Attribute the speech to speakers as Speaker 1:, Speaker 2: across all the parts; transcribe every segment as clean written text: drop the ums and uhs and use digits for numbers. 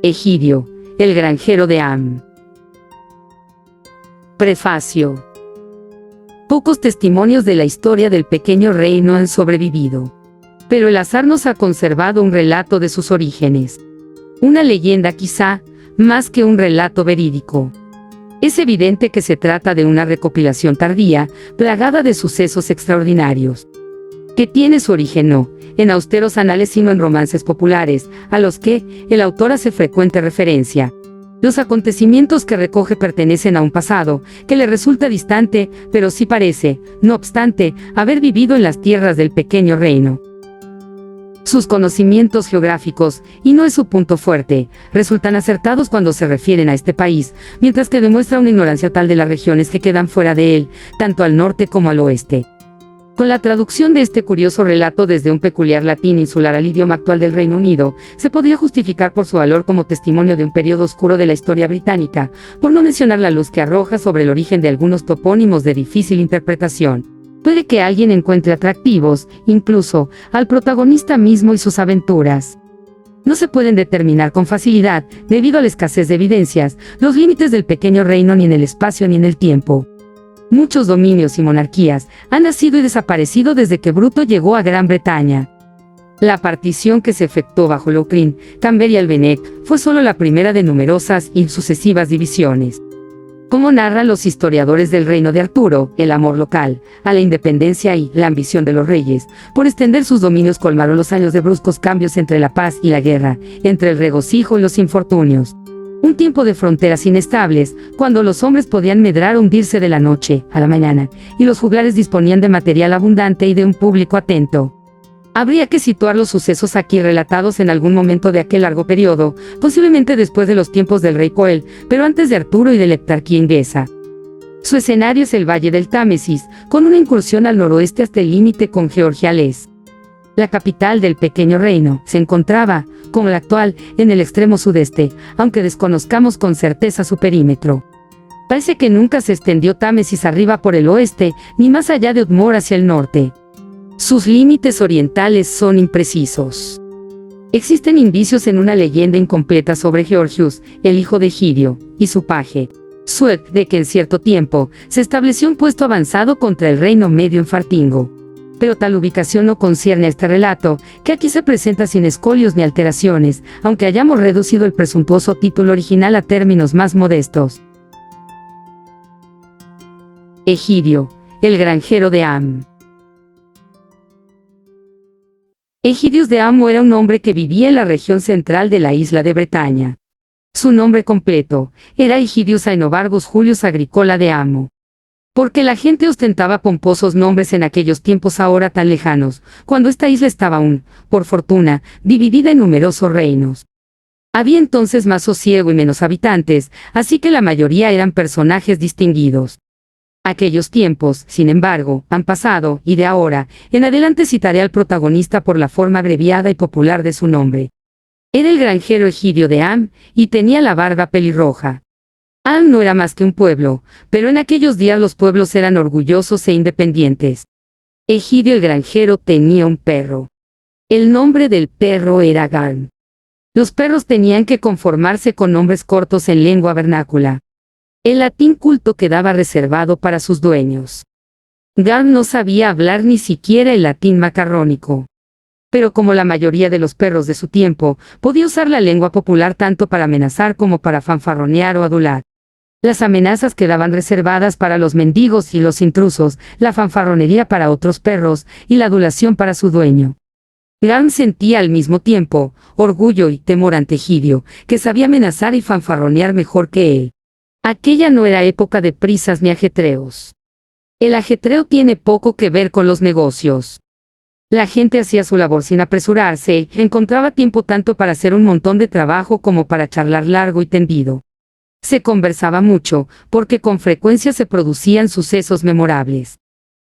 Speaker 1: Egidio, el granjero de Am. Prefacio. Pocos testimonios de la historia del pequeño reino han sobrevivido. Pero el azar nos ha conservado un relato de sus orígenes. Una leyenda quizá, más que un relato verídico. Es evidente que se trata de una recopilación tardía, plagada de sucesos extraordinarios. Que tiene su origen no en austeros anales sino en romances populares, a los que el autor hace frecuente referencia. Los acontecimientos que recoge pertenecen a un pasado, que le resulta distante, pero sí parece, no obstante, haber vivido en las tierras del pequeño reino. Sus conocimientos geográficos, y no es su punto fuerte, resultan acertados cuando se refieren a este país, mientras que demuestra una ignorancia tal de las regiones que quedan fuera de él, tanto al norte como al oeste. Con la traducción de este curioso relato desde un peculiar latín insular al idioma actual del Reino Unido, se podría justificar por su valor como testimonio de un periodo oscuro de la historia británica, por no mencionar la luz que arroja sobre el origen de algunos topónimos de difícil interpretación. Puede que alguien encuentre atractivos, incluso, al protagonista mismo y sus aventuras. No se pueden determinar con facilidad, debido a la escasez de evidencias, los límites del pequeño reino ni en el espacio ni en el tiempo. Muchos dominios y monarquías han nacido y desaparecido desde que Bruto llegó a Gran Bretaña. La partición que se efectuó bajo Locrine, Camber y Albenec fue solo la primera de numerosas y sucesivas divisiones. Como narran los historiadores del reino de Arturo, el amor local, a la independencia y la ambición de los reyes, por extender sus dominios colmaron los años de bruscos cambios entre la paz y la guerra, entre el regocijo y los infortunios. Un tiempo de fronteras inestables, cuando los hombres podían medrar o hundirse de la noche a la mañana, y los juglares disponían de material abundante y de un público atento. Habría que situar los sucesos aquí relatados en algún momento de aquel largo periodo, posiblemente después de los tiempos del rey Coel, pero antes de Arturo y de la heptarquía inglesa. Su escenario es el valle del Támesis, con una incursión al noroeste hasta el límite con Georgia al este. La capital del pequeño reino se encontraba, como la actual, en el extremo sudeste, aunque desconozcamos con certeza su perímetro. Parece que nunca se extendió Támesis arriba por el oeste, ni más allá de Udmore hacia el norte. Sus límites orientales son imprecisos. Existen indicios en una leyenda incompleta sobre Georgius, el hijo de Egidio, y su paje, Sued, de que en cierto tiempo se estableció un puesto avanzado contra el reino medio en Fartingo. Pero tal ubicación no concierne a este relato, que aquí se presenta sin escolios ni alteraciones, aunque hayamos reducido el presuntuoso título original a términos más modestos. Egidio, el granjero de Am. Egidius de Amo era un hombre que vivía en la región central de la isla de Bretaña. Su nombre completo era Egidius Aenobargus Julius Agricola de Amo. Porque la gente ostentaba pomposos nombres en aquellos tiempos ahora tan lejanos, cuando esta isla estaba aún, por fortuna, dividida en numerosos reinos. Había entonces más sosiego y menos habitantes, así que la mayoría eran personajes distinguidos. Aquellos tiempos, sin embargo, han pasado, y de ahora en adelante citaré al protagonista por la forma abreviada y popular de su nombre. Era el granjero Egidio de Am, y tenía la barba pelirroja. Am no era más que un pueblo, pero en aquellos días los pueblos eran orgullosos e independientes. Egidio el granjero tenía un perro. El nombre del perro era Garm. Los perros tenían que conformarse con nombres cortos en lengua vernácula. El latín culto quedaba reservado para sus dueños. Garm no sabía hablar ni siquiera el latín macarrónico. Pero como la mayoría de los perros de su tiempo, podía usar la lengua popular tanto para amenazar como para fanfarronear o adular. Las amenazas quedaban reservadas para los mendigos y los intrusos, la fanfarronería para otros perros, y la adulación para su dueño. Garm sentía al mismo tiempo orgullo y temor ante Egidio, que sabía amenazar y fanfarronear mejor que él. Aquella no era época de prisas ni ajetreos. El ajetreo tiene poco que ver con los negocios. La gente hacía su labor sin apresurarse, encontraba tiempo tanto para hacer un montón de trabajo como para charlar largo y tendido. Se conversaba mucho, porque con frecuencia se producían sucesos memorables.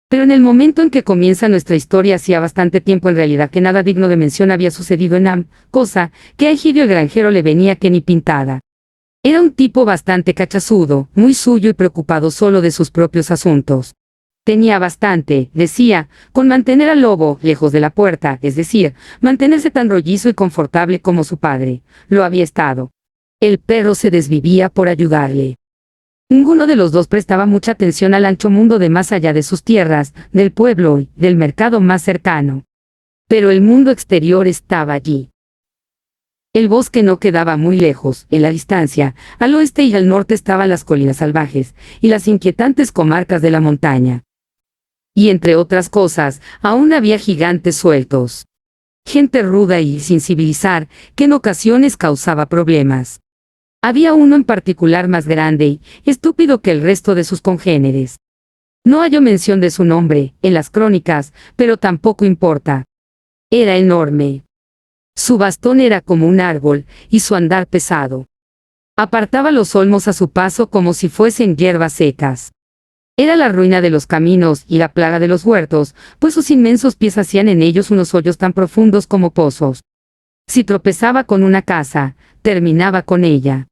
Speaker 1: Pero en el momento en que comienza nuestra historia hacía bastante tiempo en realidad que nada digno de mención había sucedido en Am, cosa que a Egidio el granjero le venía que ni pintada. Era un tipo bastante cachazudo, muy suyo y preocupado solo de sus propios asuntos. Tenía bastante, decía, con mantener al lobo lejos de la puerta, es decir, mantenerse tan rollizo y confortable como su padre lo había estado. El perro se desvivía por ayudarle. Ninguno de los dos prestaba mucha atención al ancho mundo de más allá de sus tierras, del pueblo y del mercado más cercano. Pero el mundo exterior estaba allí. El bosque no quedaba muy lejos, en la distancia, al oeste y al norte estaban las colinas salvajes, y las inquietantes comarcas de la montaña. Y entre otras cosas, aún había gigantes sueltos. Gente ruda y sin civilizar, que en ocasiones causaba problemas. Había uno en particular más grande y estúpido que el resto de sus congéneres. No halló mención de su nombre en las crónicas, pero tampoco importa. Era enorme. Su bastón era como un árbol, y su andar pesado. Apartaba los olmos a su paso como si fuesen hierbas secas. Era la ruina de los caminos y la plaga de los huertos, pues sus inmensos pies hacían en ellos unos hoyos tan profundos como pozos. Si tropezaba con una casa, terminaba con ella.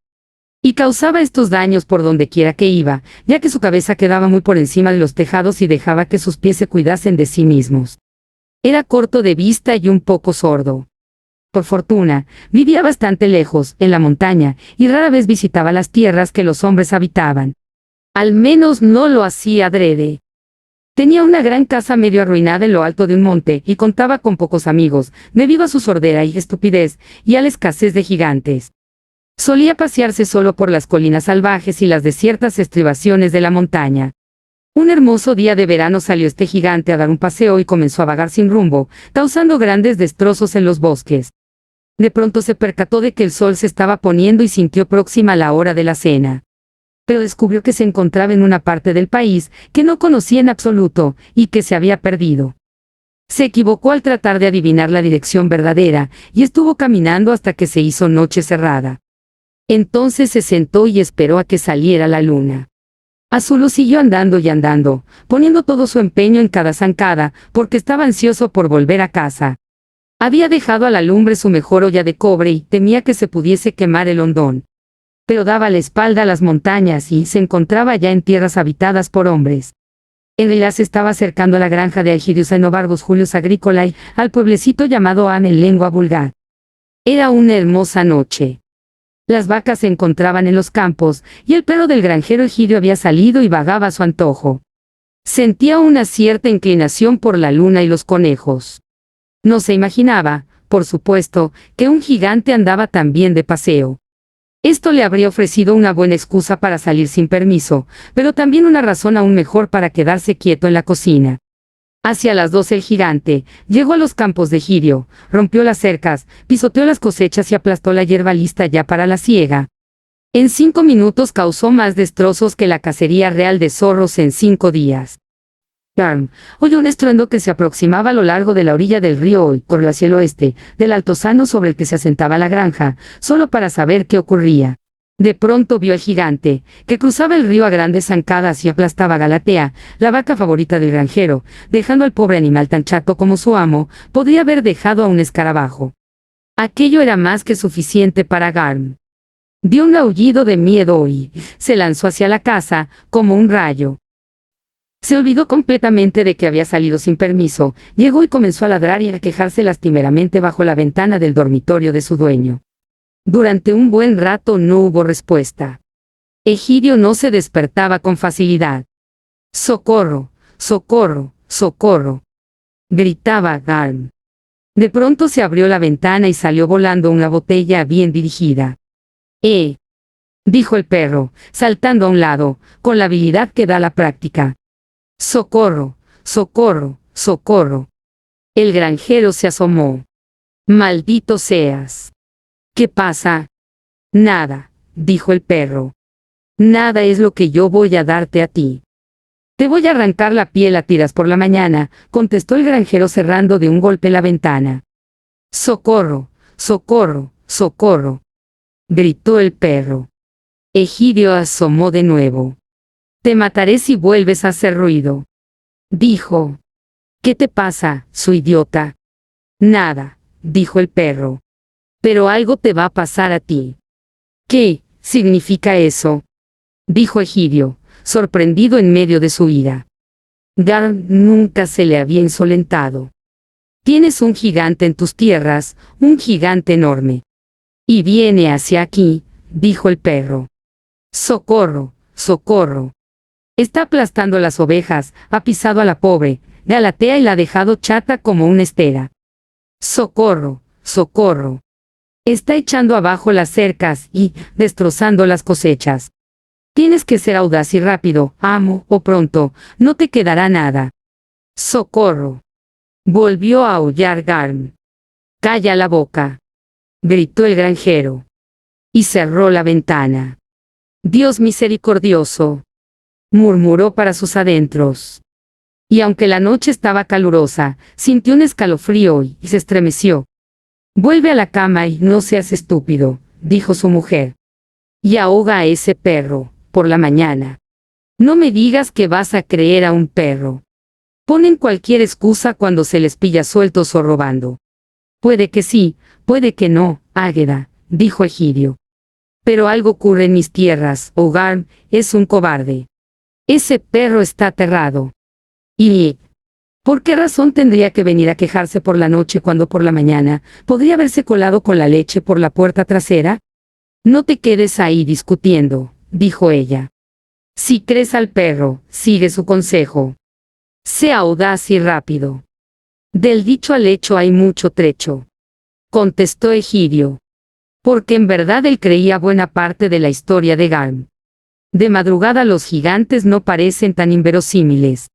Speaker 1: Y causaba estos daños por donde quiera que iba, ya que su cabeza quedaba muy por encima de los tejados y dejaba que sus pies se cuidasen de sí mismos. Era corto de vista y un poco sordo. Por fortuna, vivía bastante lejos, en la montaña, y rara vez visitaba las tierras que los hombres habitaban. Al menos no lo hacía adrede. Tenía una gran casa medio arruinada en lo alto de un monte, y contaba con pocos amigos, debido a su sordera y estupidez, y a la escasez de gigantes. Solía pasearse solo por las colinas salvajes y las desiertas estribaciones de la montaña. Un hermoso día de verano salió este gigante a dar un paseo y comenzó a vagar sin rumbo, causando grandes destrozos en los bosques. De pronto se percató de que el sol se estaba poniendo y sintió próxima la hora de la cena. Pero descubrió que se encontraba en una parte del país que no conocía en absoluto, y que se había perdido. Se equivocó al tratar de adivinar la dirección verdadera, y estuvo caminando hasta que se hizo noche cerrada. Entonces se sentó y esperó a que saliera la luna. Azul siguió andando y andando, poniendo todo su empeño en cada zancada, porque estaba ansioso por volver a casa. Había dejado a la lumbre su mejor olla de cobre y temía que se pudiese quemar el hondón. Pero daba la espalda a las montañas y se encontraba ya en tierras habitadas por hombres. En realidad se estaba acercando a la granja de Aegidius Aenobarbus Julius Agricola y al pueblecito llamado Am en lengua vulgar. Era una hermosa noche. Las vacas se encontraban en los campos, y el perro del granjero Egidio había salido y vagaba a su antojo. Sentía una cierta inclinación por la luna y los conejos. No se imaginaba, por supuesto, que un gigante andaba también de paseo. Esto le habría ofrecido una buena excusa para salir sin permiso, pero también una razón aún mejor para quedarse quieto en la cocina. Hacia las 12 el gigante llegó a los campos de Egidio, rompió las cercas, pisoteó las cosechas y aplastó la hierba lista ya para la siega. En 5 minutos causó más destrozos que la cacería real de zorros en 5 días. Garm oyó un estruendo que se aproximaba a lo largo de la orilla del río y corrió hacia el oeste, del altozano sobre el que se asentaba la granja, solo para saber qué ocurría. De pronto vio al gigante, que cruzaba el río a grandes zancadas y aplastaba a Galatea, la vaca favorita del granjero, dejando al pobre animal tan chato como su amo, podría haber dejado a un escarabajo. Aquello era más que suficiente para Garm. Dio un aullido de miedo y se lanzó hacia la casa, como un rayo. Se olvidó completamente de que había salido sin permiso, llegó y comenzó a ladrar y a quejarse lastimeramente bajo la ventana del dormitorio de su dueño. Durante un buen rato no hubo respuesta. Egidio no se despertaba con facilidad. ¡Socorro! ¡Socorro! ¡Socorro!, gritaba Garm. De pronto se abrió la ventana y salió volando una botella bien dirigida. Dijo el perro, saltando a un lado, con la habilidad que da la práctica. ¡Socorro! ¡Socorro! ¡Socorro! El granjero se asomó. ¡Maldito seas! ¿Qué pasa? Nada, dijo el perro. Nada es lo que yo voy a darte a ti. Te voy a arrancar la piel a tiras por la mañana, contestó el granjero cerrando de un golpe la ventana. ¡Socorro! ¡Socorro! ¡Socorro!, gritó el perro. Egidio asomó de nuevo. Te mataré si vuelves a hacer ruido, dijo. ¿Qué te pasa, su idiota? Nada, dijo el perro. Pero algo te va a pasar a ti. ¿Qué significa eso?, dijo Egidio, sorprendido en medio de su ira. Garm nunca se le había insolentado. Tienes un gigante en tus tierras, un gigante enorme. Y viene hacia aquí, dijo el perro. ¡Socorro! ¡Socorro! Está aplastando las ovejas, ha pisado a la pobre, Galatea y la ha dejado chata como una estera. ¡Socorro! ¡Socorro! Está echando abajo las cercas y destrozando las cosechas. Tienes que ser audaz y rápido, amo, o pronto, no te quedará nada. ¡Socorro! Volvió a aullar Garm. ¡Calla la boca!, gritó el granjero. Y cerró la ventana. Dios misericordioso, murmuró para sus adentros. Y aunque la noche estaba calurosa, sintió un escalofrío y se estremeció. Vuelve a la cama y no seas estúpido, dijo su mujer. Y ahoga a ese perro, por la mañana. No me digas que vas a creer a un perro. Ponen cualquier excusa cuando se les pilla sueltos o robando. Puede que sí, puede que no, Águeda, dijo Egidio. Pero algo ocurre en mis tierras, Garm es un cobarde. Ese perro está aterrado. ¿Y por qué razón tendría que venir a quejarse por la noche cuando por la mañana podría haberse colado con la leche por la puerta trasera? No te quedes ahí discutiendo, dijo ella. Si crees al perro, sigue su consejo. Sea audaz y rápido. Del dicho al hecho hay mucho trecho, contestó Egidio. Porque en verdad él creía buena parte de la historia de Garm. De madrugada los gigantes no parecen tan inverosímiles.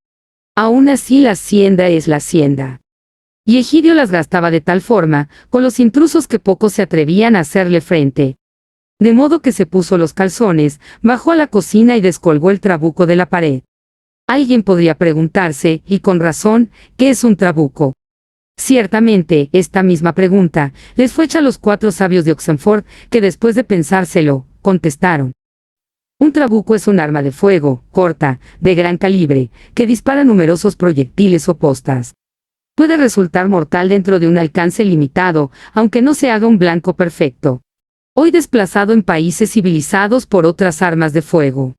Speaker 1: Aún así la hacienda es la hacienda. Y Egidio las gastaba de tal forma, con los intrusos que pocos se atrevían a hacerle frente. De modo que se puso los calzones, bajó a la cocina y descolgó el trabuco de la pared. Alguien podría preguntarse, y con razón, ¿qué es un trabuco? Ciertamente, esta misma pregunta les fue hecha a los 4 sabios de Oxenford, que después de pensárselo, contestaron. Un trabuco es un arma de fuego, corta, de gran calibre, que dispara numerosos proyectiles o postas. Puede resultar mortal dentro de un alcance limitado, aunque no se haga un blanco perfecto. Hoy desplazado en países civilizados por otras armas de fuego.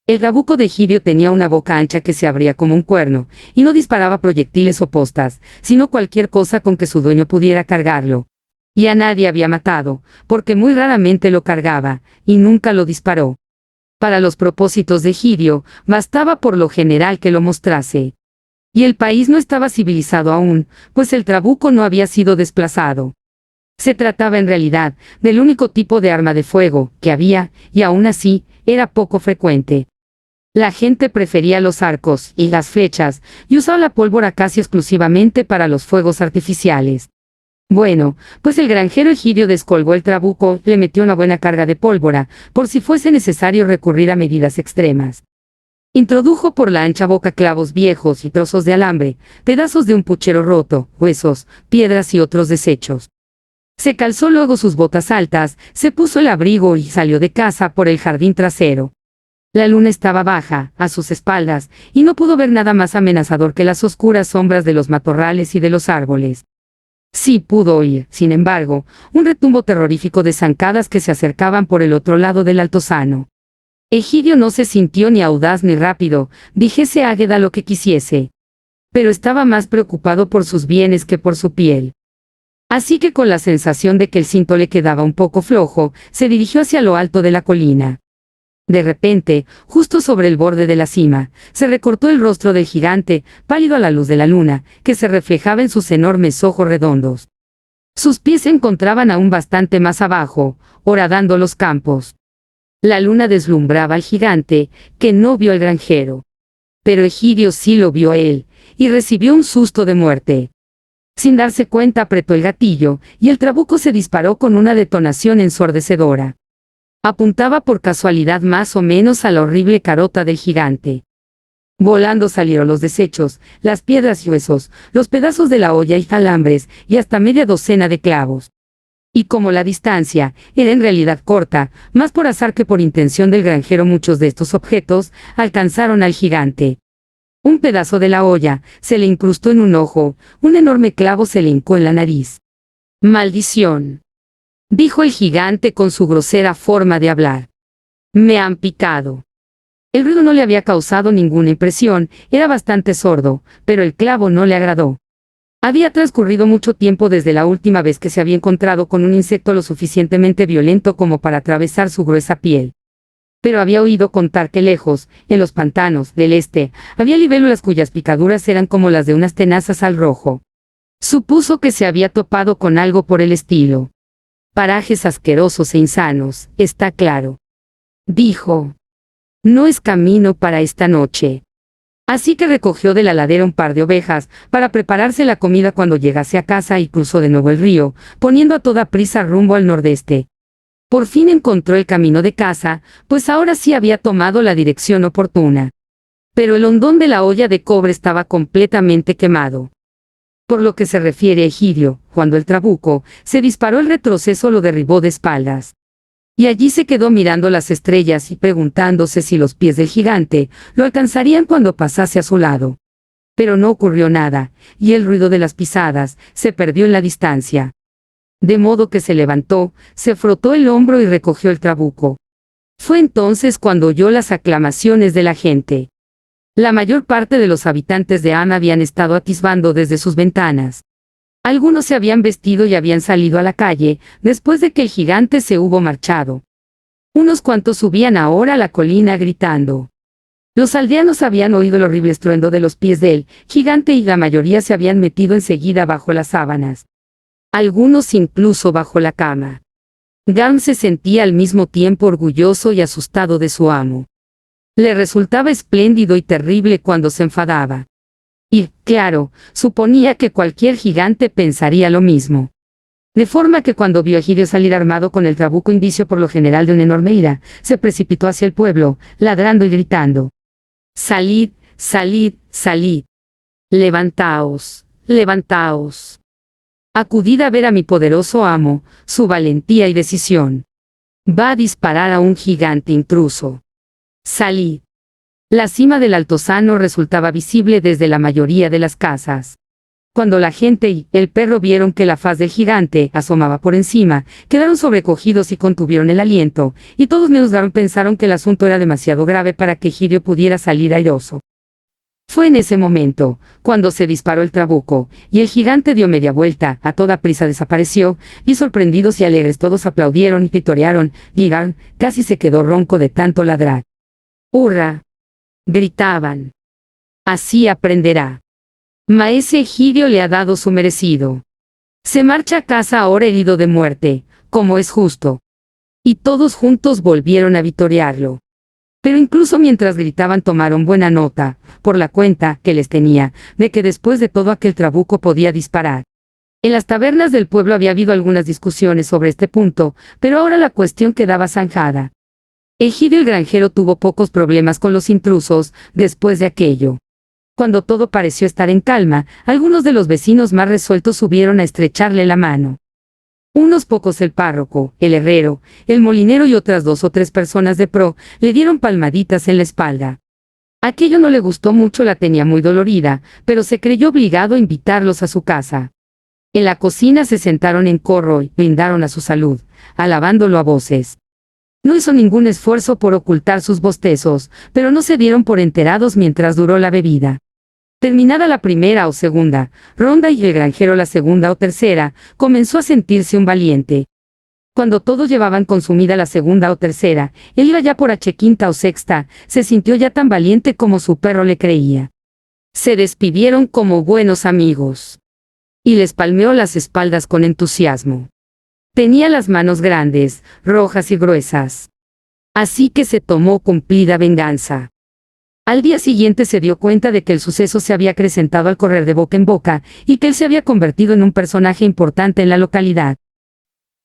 Speaker 1: El trabuco de Egidio tenía una boca ancha que se abría como un cuerno, y no disparaba proyectiles o postas, sino cualquier cosa con que su dueño pudiera cargarlo. Y a nadie había matado, porque muy raramente lo cargaba, y nunca lo disparó. Para los propósitos de Egidio, bastaba por lo general que lo mostrase. Y el país no estaba civilizado aún, pues el trabuco no había sido desplazado. Se trataba en realidad del único tipo de arma de fuego que había, y aún así, era poco frecuente. La gente prefería los arcos y las flechas, y usaba la pólvora casi exclusivamente para los fuegos artificiales. Bueno, pues el granjero Egidio descolgó el trabuco, le metió una buena carga de pólvora, por si fuese necesario recurrir a medidas extremas. Introdujo por la ancha boca clavos viejos y trozos de alambre, pedazos de un puchero roto, huesos, piedras y otros desechos. Se calzó luego sus botas altas, se puso el abrigo y salió de casa por el jardín trasero. La luna estaba baja, a sus espaldas, y no pudo ver nada más amenazador que las oscuras sombras de los matorrales y de los árboles. Sí pudo oír, sin embargo, un retumbo terrorífico de zancadas que se acercaban por el otro lado del altozano. Egidio no se sintió ni audaz ni rápido, dijese Águeda lo que quisiese. Pero estaba más preocupado por sus bienes que por su piel. Así que con la sensación de que el cinto le quedaba un poco flojo, se dirigió hacia lo alto de la colina. De repente, justo sobre el borde de la cima, se recortó el rostro del gigante, pálido a la luz de la luna, que se reflejaba en sus enormes ojos redondos. Sus pies se encontraban aún bastante más abajo, horadando los campos. La luna deslumbraba al gigante, que no vio al granjero. Pero Egidio sí lo vio a él, y recibió un susto de muerte. Sin darse cuenta apretó el gatillo, y el trabuco se disparó con una detonación ensordecedora. Apuntaba por casualidad más o menos a la horrible carota del gigante. Volando salieron los desechos, las piedras y huesos, los pedazos de la olla y alambres, y hasta media docena de clavos. Y como la distancia era en realidad corta, más por azar que por intención del granjero, muchos de estos objetos alcanzaron al gigante. Un pedazo de la olla se le incrustó en un ojo, un enorme clavo se le hincó en la nariz. «Maldición», dijo el gigante con su grosera forma de hablar. «Me han picado». El ruido no le había causado ninguna impresión, era bastante sordo, pero el clavo no le agradó. Había transcurrido mucho tiempo desde la última vez que se había encontrado con un insecto lo suficientemente violento como para atravesar su gruesa piel. Pero había oído contar que lejos, en los pantanos del este, había libélulas cuyas picaduras eran como las de unas tenazas al rojo. Supuso que se había topado con algo por el estilo. Parajes asquerosos e insanos, está claro. Dijo. No es camino para esta noche. Así que recogió de la ladera un par de ovejas, para prepararse la comida cuando llegase a casa y cruzó de nuevo el río, poniendo a toda prisa rumbo al nordeste. Por fin encontró el camino de casa, pues ahora sí había tomado la dirección oportuna. Pero el hondón de la olla de cobre estaba completamente quemado. Por lo que se refiere a Egidio, cuando el trabuco se disparó, el retroceso lo derribó de espaldas. Y allí se quedó mirando las estrellas y preguntándose si los pies del gigante lo alcanzarían cuando pasase a su lado. Pero no ocurrió nada, y el ruido de las pisadas se perdió en la distancia. De modo que se levantó, se frotó el hombro y recogió el trabuco. Fue entonces cuando oyó las aclamaciones de la gente. La mayor parte de los habitantes de Am habían estado atisbando desde sus ventanas. Algunos se habían vestido y habían salido a la calle, después de que el gigante se hubo marchado. Unos cuantos subían ahora a la colina gritando. Los aldeanos habían oído el horrible estruendo de los pies del gigante y la mayoría se habían metido enseguida bajo las sábanas. Algunos incluso bajo la cama. Garm se sentía al mismo tiempo orgulloso y asustado de su amo. Le resultaba espléndido y terrible cuando se enfadaba. Y, claro, suponía que cualquier gigante pensaría lo mismo. De forma que cuando vio a Egidio salir armado con el trabuco, indicio por lo general de una enorme ira, se precipitó hacia el pueblo, ladrando y gritando. «Salid, salid, salid. Levantaos, levantaos. Acudid a ver a mi poderoso amo, su valentía y decisión. Va a disparar a un gigante intruso. Salid». La cima del altozano resultaba visible desde la mayoría de las casas. Cuando la gente y el perro vieron que la faz del gigante asomaba por encima, quedaron sobrecogidos y contuvieron el aliento, y todos menos Garm pensaron que el asunto era demasiado grave para que Egidio pudiera salir airoso. Fue en ese momento, cuando se disparó el trabuco, y el gigante dio media vuelta, a toda prisa desapareció, y sorprendidos y alegres todos aplaudieron y pitorearon, y Garm casi se quedó ronco de tanto ladrar. ¡Hurra!, gritaban. Así aprenderá. Maese Egidio le ha dado su merecido. Se marcha a casa ahora herido de muerte, como es justo. Y todos juntos volvieron a vitorearlo. Pero incluso mientras gritaban tomaron buena nota, por la cuenta que les tenía, de que después de todo aquel trabuco podía disparar. En las tabernas del pueblo había habido algunas discusiones sobre este punto, pero ahora la cuestión quedaba zanjada. Egidio el granjero tuvo pocos problemas con los intrusos, después de aquello. Cuando todo pareció estar en calma, algunos de los vecinos más resueltos subieron a estrecharle la mano. Unos pocos el párroco, el herrero, el molinero y otras 2 o 3 personas de pro, le dieron palmaditas en la espalda. Aquello no le gustó mucho, la tenía muy dolorida, pero se creyó obligado a invitarlos a su casa. En la cocina se sentaron en corro y brindaron a su salud, alabándolo a voces. No hizo ningún esfuerzo por ocultar sus bostezos, pero no se dieron por enterados mientras duró la bebida. Terminada la primera o segunda ronda y el granjero la segunda o tercera, comenzó a sentirse un valiente. Cuando todos llevaban consumida la segunda o tercera, él iba ya por quinta o sexta, se sintió ya tan valiente como su perro le creía. Se despidieron como buenos amigos. Y les palmeó las espaldas con entusiasmo. Tenía las manos grandes, rojas y gruesas. Así que se tomó cumplida venganza. Al día siguiente se dio cuenta de que el suceso se había acrecentado al correr de boca en boca, y que él se había convertido en un personaje importante en la localidad.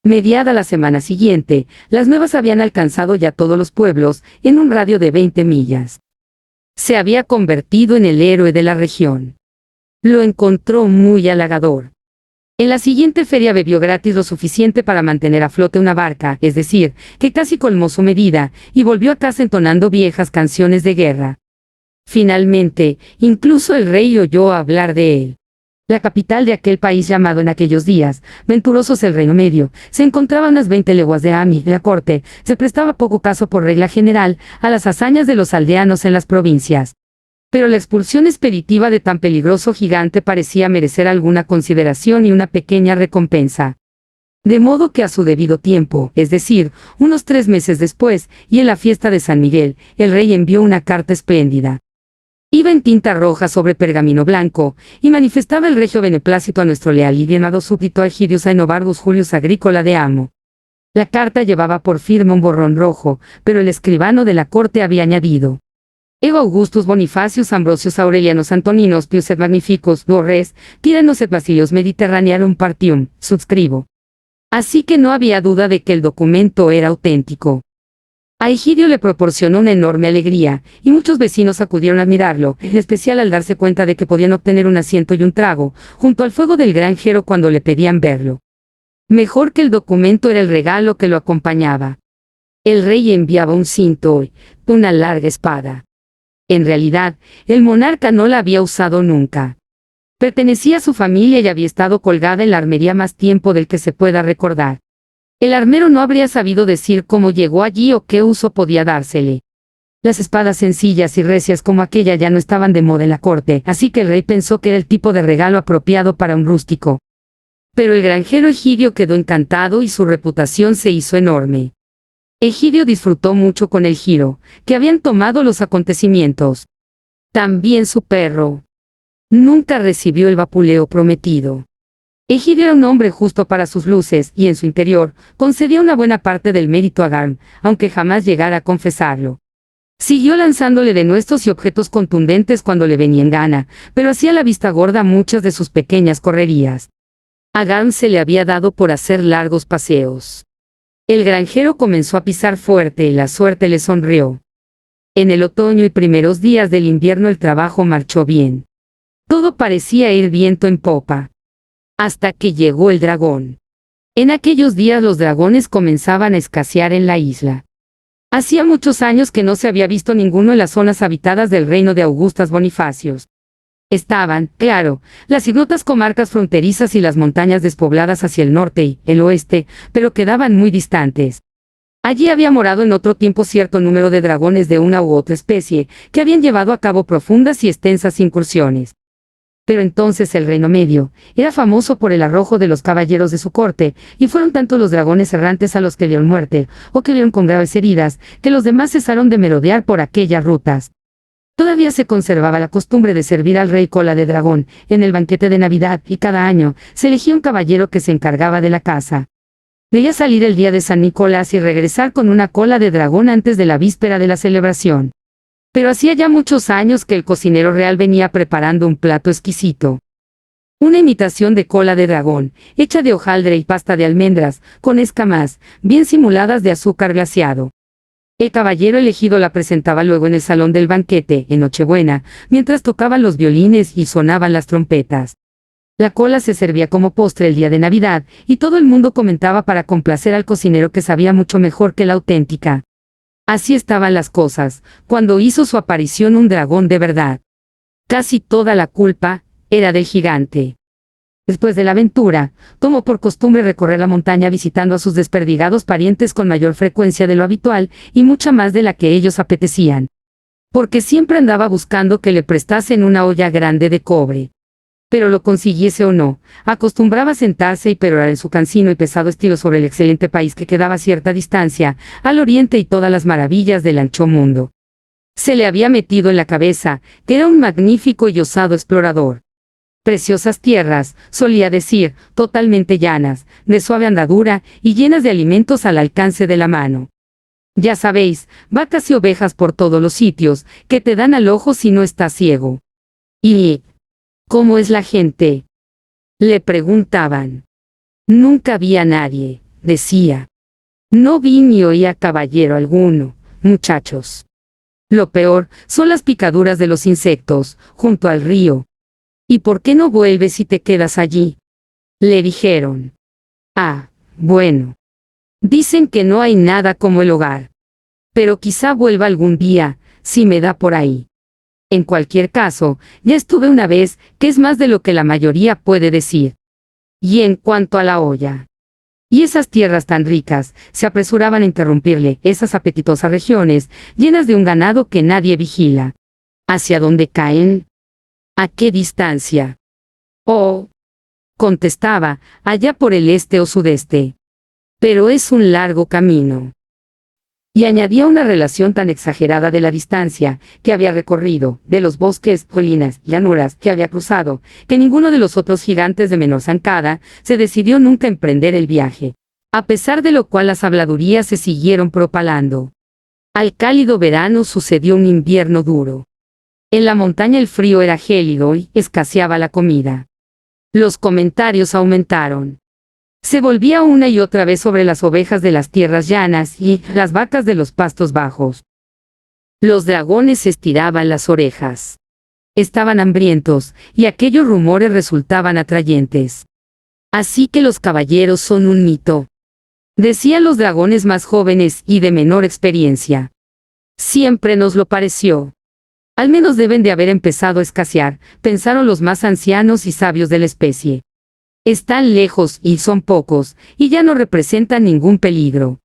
Speaker 1: Mediada la semana siguiente, las nuevas habían alcanzado ya todos los pueblos, en un radio de 20 millas. Se había convertido en el héroe de la región. Lo encontró muy halagador. En la siguiente feria bebió gratis lo suficiente para mantener a flote una barca, es decir, que casi colmó su medida, y volvió a casa entonando viejas canciones de guerra. Finalmente, incluso el rey oyó hablar de él. La capital de aquel país llamado en aquellos días, venturosos el Reino Medio, se encontraba a unas 20 leguas de Am y la corte se prestaba poco caso por regla general a las hazañas de los aldeanos en las provincias. Pero la expulsión expeditiva de tan peligroso gigante parecía merecer alguna consideración y una pequeña recompensa. De modo que a su debido tiempo, es decir, unos 3 meses después, y en la fiesta de San Miguel, el rey envió una carta espléndida. Iba en tinta roja sobre pergamino blanco, y manifestaba el regio beneplácito a nuestro leal y bien amado súbdito Egidius Aenobarbus Julius Agrícola de Amo. La carta llevaba por firma un borrón rojo, pero el escribano de la corte había añadido: Ego Augustus Bonifacius Ambrosius Aurelianus Antoninos Pius et Magnificus Duores, Tyrannos et Basilios Mediterranearum Partium, subscribo. Así que no había duda de que el documento era auténtico. A Egidio le proporcionó una enorme alegría, y muchos vecinos acudieron a admirarlo, en especial al darse cuenta de que podían obtener un asiento y un trago, junto al fuego del granjero cuando le pedían verlo. Mejor que el documento era el regalo que lo acompañaba. El rey enviaba un cinto y una larga espada. En realidad, el monarca no la había usado nunca. Pertenecía a su familia y había estado colgada en la armería más tiempo del que se pueda recordar. El armero no habría sabido decir cómo llegó allí o qué uso podía dársele. Las espadas sencillas y recias como aquella ya no estaban de moda en la corte, así que el rey pensó que era el tipo de regalo apropiado para un rústico. Pero el granjero Egidio quedó encantado y su reputación se hizo enorme. Egidio disfrutó mucho con el giro que habían tomado los acontecimientos. También su perro. Nunca recibió el vapuleo prometido. Egidio era un hombre justo para sus luces, y en su interior, concedía una buena parte del mérito a Garm, aunque jamás llegara a confesarlo. Siguió lanzándole denuestos y objetos contundentes cuando le venía en gana, pero hacía la vista gorda muchas de sus pequeñas correrías. A Garm se le había dado por hacer largos paseos. El granjero comenzó a pisar fuerte y la suerte le sonrió. En el otoño y primeros días del invierno el trabajo marchó bien. Todo parecía ir viento en popa. Hasta que llegó el dragón. En aquellos días los dragones comenzaban a escasear en la isla. Hacía muchos años que no se había visto ninguno en las zonas habitadas del reino de Augustas Bonifacios. Estaban, claro, las ignotas comarcas fronterizas y las montañas despobladas hacia el norte y el oeste, pero quedaban muy distantes. Allí había morado en otro tiempo cierto número de dragones de una u otra especie, que habían llevado a cabo profundas y extensas incursiones. Pero entonces el Reino Medio era famoso por el arrojo de los caballeros de su corte, y fueron tantos los dragones errantes a los que dieron muerte, o que vieron con graves heridas, que los demás cesaron de merodear por aquellas rutas. Todavía se conservaba la costumbre de servir al rey cola de dragón en el banquete de Navidad, y cada año se elegía un caballero que se encargaba de la caza. Debía salir el día de San Nicolás y regresar con una cola de dragón antes de la víspera de la celebración. Pero hacía ya muchos años que el cocinero real venía preparando un plato exquisito. Una imitación de cola de dragón, hecha de hojaldre y pasta de almendras, con escamas, bien simuladas de azúcar glaseado. El caballero elegido la presentaba luego en el salón del banquete, en Nochebuena, mientras tocaban los violines y sonaban las trompetas. La cola se servía como postre el día de Navidad, y todo el mundo comentaba para complacer al cocinero que sabía mucho mejor que la auténtica. Así estaban las cosas, cuando hizo su aparición un dragón de verdad. Casi toda la culpa era del gigante. Después de la aventura, tomó por costumbre recorrer la montaña visitando a sus desperdigados parientes con mayor frecuencia de lo habitual, y mucha más de la que ellos apetecían. Porque siempre andaba buscando que le prestasen una olla grande de cobre. Pero lo consiguiese o no, acostumbraba a sentarse y perorar en su cansino y pesado estilo sobre el excelente país que quedaba a cierta distancia, al oriente y todas las maravillas del ancho mundo. Se le había metido en la cabeza que era un magnífico y osado explorador. Preciosas tierras, solía decir, totalmente llanas, de suave andadura y llenas de alimentos al alcance de la mano. Ya sabéis, vacas y ovejas por todos los sitios, que te dan al ojo si no estás ciego. Y ¿cómo es la gente?, le preguntaban. Nunca vi a nadie, decía. No vi ni oí a caballero alguno, muchachos. Lo peor son las picaduras de los insectos, junto al río. ¿Y por qué no vuelves y te quedas allí?, le dijeron. Ah, bueno. Dicen que no hay nada como el hogar. Pero quizá vuelva algún día, si me da por ahí. En cualquier caso, ya estuve una vez, que es más de lo que la mayoría puede decir. Y en cuanto a la olla. Y esas tierras tan ricas, se apresuraban a interrumpirle, esas apetitosas regiones, llenas de un ganado que nadie vigila. ¿Hacia dónde caen? ¿A qué distancia? Oh, contestaba, allá por el este o sudeste. Pero es un largo camino. Y añadía una relación tan exagerada de la distancia que había recorrido, de los bosques, colinas, llanuras que había cruzado, que ninguno de los otros gigantes de menor zancada se decidió nunca a emprender el viaje. A pesar de lo cual las habladurías se siguieron propalando. Al cálido verano sucedió un invierno duro. En la montaña el frío era gélido y escaseaba la comida. Los comentarios aumentaron. Se volvía una y otra vez sobre las ovejas de las tierras llanas y las vacas de los pastos bajos. Los dragones estiraban las orejas. Estaban hambrientos, y aquellos rumores resultaban atrayentes. Así que los caballeros son un mito, decían los dragones más jóvenes y de menor experiencia. Siempre nos lo pareció. Al menos deben de haber empezado a escasear, pensaron los más ancianos y sabios de la especie. Están lejos y son pocos, y ya no representan ningún peligro.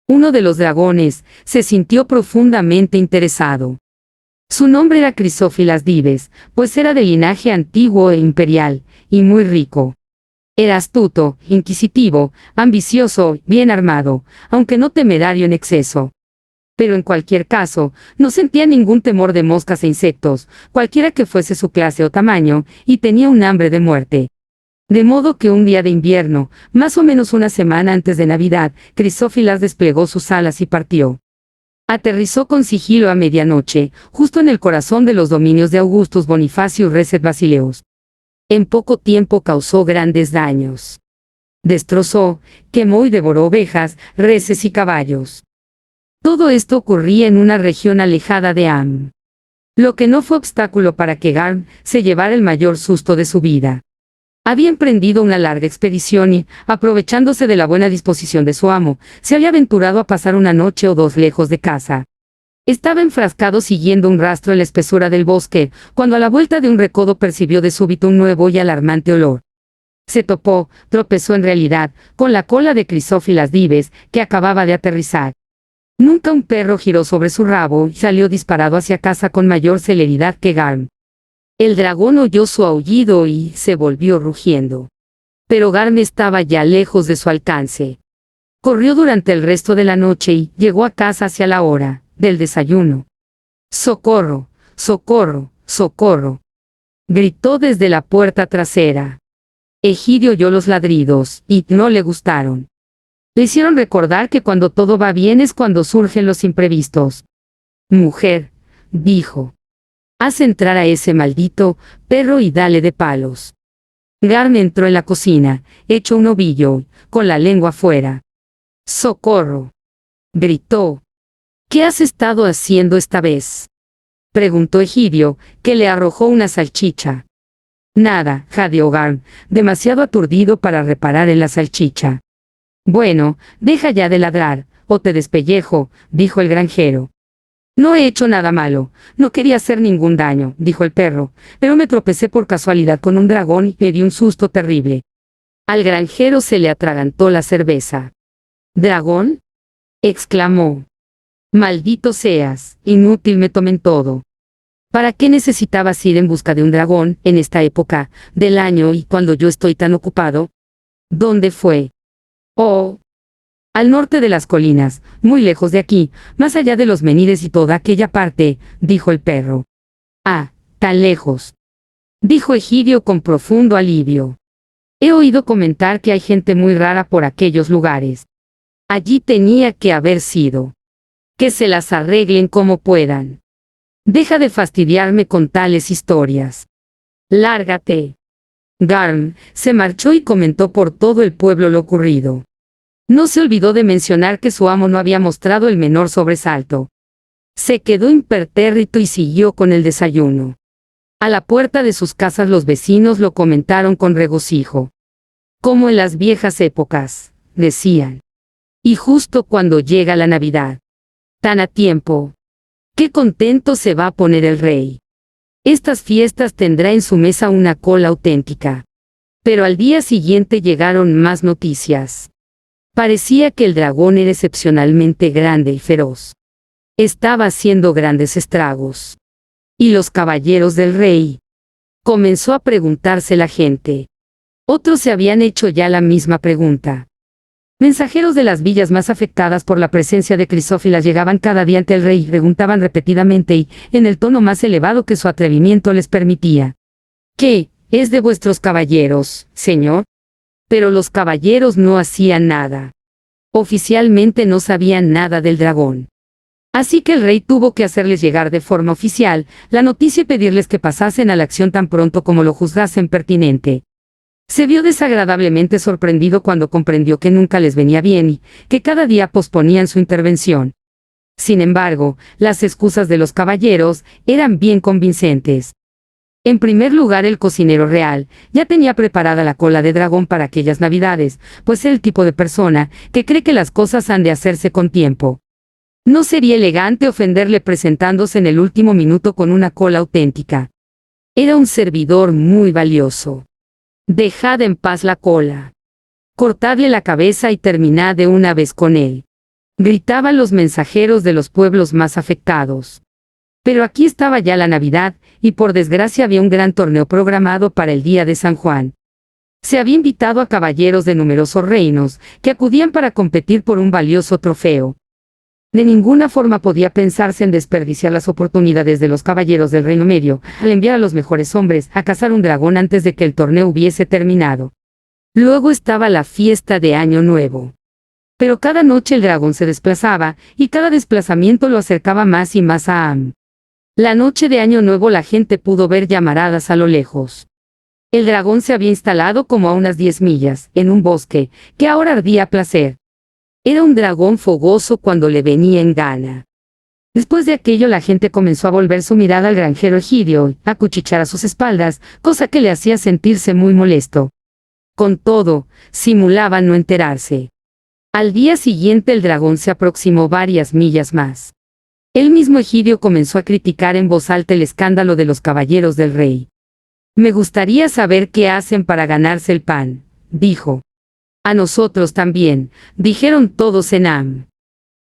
Speaker 1: Uno de los dragones se sintió profundamente interesado. Su nombre era Crisófilas Dives, pues era de linaje antiguo e imperial, y muy rico. Era astuto, inquisitivo, ambicioso, bien armado, aunque no temerario en exceso. Pero en cualquier caso, no sentía ningún temor de moscas e insectos, cualquiera que fuese su clase o tamaño, y tenía un hambre de muerte. De modo que un día de invierno, más o menos una semana antes de Navidad, Crisófilas desplegó sus alas y partió. Aterrizó con sigilo a medianoche, justo en el corazón de los dominios de Augustus Bonifacius Reset Basileus. En poco tiempo causó grandes daños. Destrozó, quemó y devoró ovejas, reses y caballos. Todo esto ocurría en una región alejada de Am. Lo que no fue obstáculo para que Garm se llevara el mayor susto de su vida. Había emprendido una larga expedición y, aprovechándose de la buena disposición de su amo, se había aventurado a pasar una noche o dos lejos de casa. Estaba enfrascado siguiendo un rastro en la espesura del bosque, cuando a la vuelta de un recodo percibió de súbito un nuevo y alarmante olor. Se tropezó en realidad, con la cola de Crisófilas Dives, que acababa de aterrizar. Nunca un perro giró sobre su rabo y salió disparado hacia casa con mayor celeridad que Garm. El dragón oyó su aullido y se volvió rugiendo. Pero Garm estaba ya lejos de su alcance. Corrió durante el resto de la noche y llegó a casa hacia la hora del desayuno. ¡Socorro! ¡Socorro! ¡Socorro! Gritó desde la puerta trasera. Egidio oyó los ladridos y no le gustaron. Le hicieron recordar que cuando todo va bien es cuando surgen los imprevistos. Mujer, dijo. Haz entrar a ese maldito perro y dale de palos. Garm entró en la cocina, hecho un ovillo, con la lengua afuera. ¡Socorro! Gritó. ¿Qué has estado haciendo esta vez? Preguntó Egidio, que le arrojó una salchicha. Nada, jadeó Garm, demasiado aturdido para reparar en la salchicha. Bueno, deja ya de ladrar, o te despellejo, dijo el granjero. No he hecho nada malo, no quería hacer ningún daño, dijo el perro, pero me tropecé por casualidad con un dragón y me di un susto terrible. Al granjero se le atragantó la cerveza. ¿Dragón? Exclamó. Maldito seas, inútil me tomen todo. ¿Para qué necesitabas ir en busca de un dragón, en esta época del año y cuando yo estoy tan ocupado? ¿Dónde fue? Oh. Al norte de las colinas, muy lejos de aquí, más allá de los Menires y toda aquella parte, dijo el perro. Ah, tan lejos. Dijo Egidio con profundo alivio. He oído comentar que hay gente muy rara por aquellos lugares. Allí tenía que haber sido. Que se las arreglen como puedan. Deja de fastidiarme con tales historias. Lárgate. Garm se marchó y comentó por todo el pueblo lo ocurrido. No se olvidó de mencionar que su amo no había mostrado el menor sobresalto. Se quedó impertérrito y siguió con el desayuno. A la puerta de sus casas los vecinos lo comentaron con regocijo. Como en las viejas épocas, decían. Y justo cuando llega la Navidad. Tan a tiempo. Qué contento se va a poner el rey. Estas fiestas tendrá en su mesa una cola auténtica. Pero al día siguiente llegaron más noticias. Parecía que el dragón era excepcionalmente grande y feroz. Estaba haciendo grandes estragos. ¿Y los caballeros del rey? Comenzó a preguntarse la gente. Otros se habían hecho ya la misma pregunta. Mensajeros de las villas más afectadas por la presencia de Crisófilas llegaban cada día ante el rey y preguntaban repetidamente y, en el tono más elevado que su atrevimiento les permitía: ¿qué es de vuestros caballeros, señor? Pero los caballeros no hacían nada. Oficialmente no sabían nada del dragón. Así que el rey tuvo que hacerles llegar de forma oficial la noticia y pedirles que pasasen a la acción tan pronto como lo juzgasen pertinente. Se vio desagradablemente sorprendido cuando comprendió que nunca les venía bien y que cada día posponían su intervención. Sin embargo, las excusas de los caballeros eran bien convincentes. En primer lugar, el cocinero real ya tenía preparada la cola de dragón para aquellas navidades, pues es el tipo de persona que cree que las cosas han de hacerse con tiempo. No sería elegante ofenderle presentándose en el último minuto con una cola auténtica. Era un servidor muy valioso. Dejad en paz la cola. Cortadle la cabeza y terminad de una vez con él. Gritaban los mensajeros de los pueblos más afectados. Pero aquí estaba ya la Navidad, y por desgracia había un gran torneo programado para el día de San Juan. Se había invitado a caballeros de numerosos reinos, que acudían para competir por un valioso trofeo. De ninguna forma podía pensarse en desperdiciar las oportunidades de los caballeros del Reino Medio, al enviar a los mejores hombres a cazar un dragón antes de que el torneo hubiese terminado. Luego estaba la fiesta de Año Nuevo. Pero cada noche el dragón se desplazaba, y cada desplazamiento lo acercaba más y más a Am. La noche de Año Nuevo la gente pudo ver llamaradas a lo lejos. El dragón se había instalado como a unas 10 millas, en un bosque, que ahora ardía a placer. Era un dragón fogoso cuando le venía en gana. Después de aquello la gente comenzó a volver su mirada al granjero Egidio, a cuchichear a sus espaldas, cosa que le hacía sentirse muy molesto. Con todo, simulaba no enterarse. Al día siguiente el dragón se aproximó varias millas más. El mismo Egidio comenzó a criticar en voz alta el escándalo de los caballeros del rey. «Me gustaría saber qué hacen para ganarse el pan», dijo. «A nosotros también», dijeron todos en Am.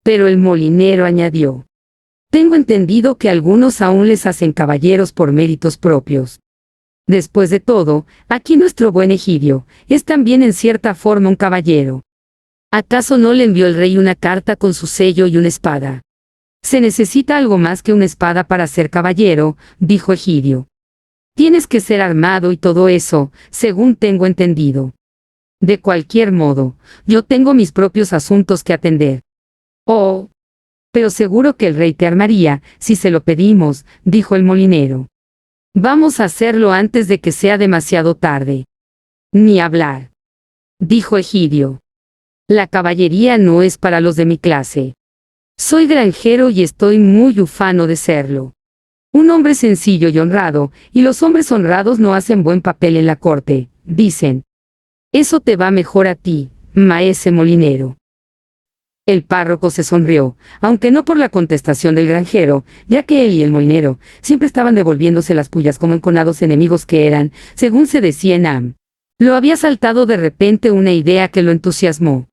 Speaker 1: Pero el molinero añadió: «Tengo entendido que algunos aún les hacen caballeros por méritos propios. Después de todo, aquí nuestro buen Egidio es también en cierta forma un caballero. ¿Acaso no le envió el rey una carta con su sello y una espada? Se necesita algo más que una espada para ser caballero», dijo Egidio. «Tienes que ser armado y todo eso, según tengo entendido. De cualquier modo, yo tengo mis propios asuntos que atender». «Oh, pero seguro que el rey te armaría, si se lo pedimos», dijo el molinero. «Vamos a hacerlo antes de que sea demasiado tarde». «Ni hablar», dijo Egidio. «La caballería no es para los de mi clase. Soy granjero y estoy muy ufano de serlo. Un hombre sencillo y honrado, y los hombres honrados no hacen buen papel en la corte, dicen. Eso te va mejor a ti, maese molinero». El párroco se sonrió, aunque no por la contestación del granjero, ya que él y el molinero siempre estaban devolviéndose las pullas como enconados enemigos que eran, según se decía en Am. Lo había saltado de repente una idea que lo entusiasmó.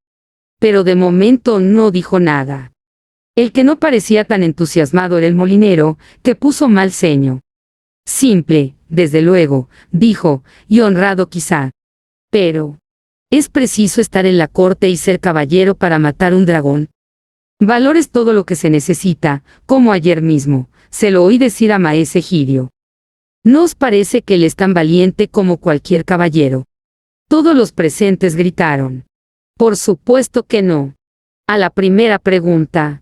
Speaker 1: Pero de momento no dijo nada. El que no parecía tan entusiasmado era el molinero, que puso mal ceño. «Simple, desde luego», dijo, «y honrado quizá. Pero ¿es preciso estar en la corte y ser caballero para matar un dragón? Valor es todo lo que se necesita, como ayer mismo, se lo oí decir a maese Egidio. ¿No os parece que él es tan valiente como cualquier caballero?» Todos los presentes gritaron. «Por supuesto que no. A la primera pregunta.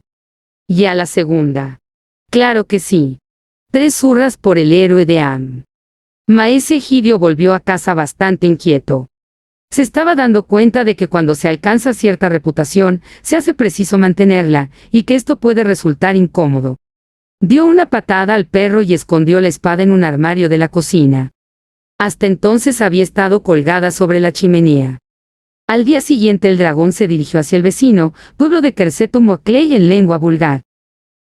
Speaker 1: Y a la segunda. Claro que sí. 3 hurras por el héroe de Am». Maese Egidio volvió a casa bastante inquieto. Se estaba dando cuenta de que cuando se alcanza cierta reputación, se hace preciso mantenerla, y que esto puede resultar incómodo. Dio una patada al perro y escondió la espada en un armario de la cocina. Hasta entonces había estado colgada sobre la chimenea. Al día siguiente el dragón se dirigió hacia el vecino, pueblo de Querceto Mocley en lengua vulgar.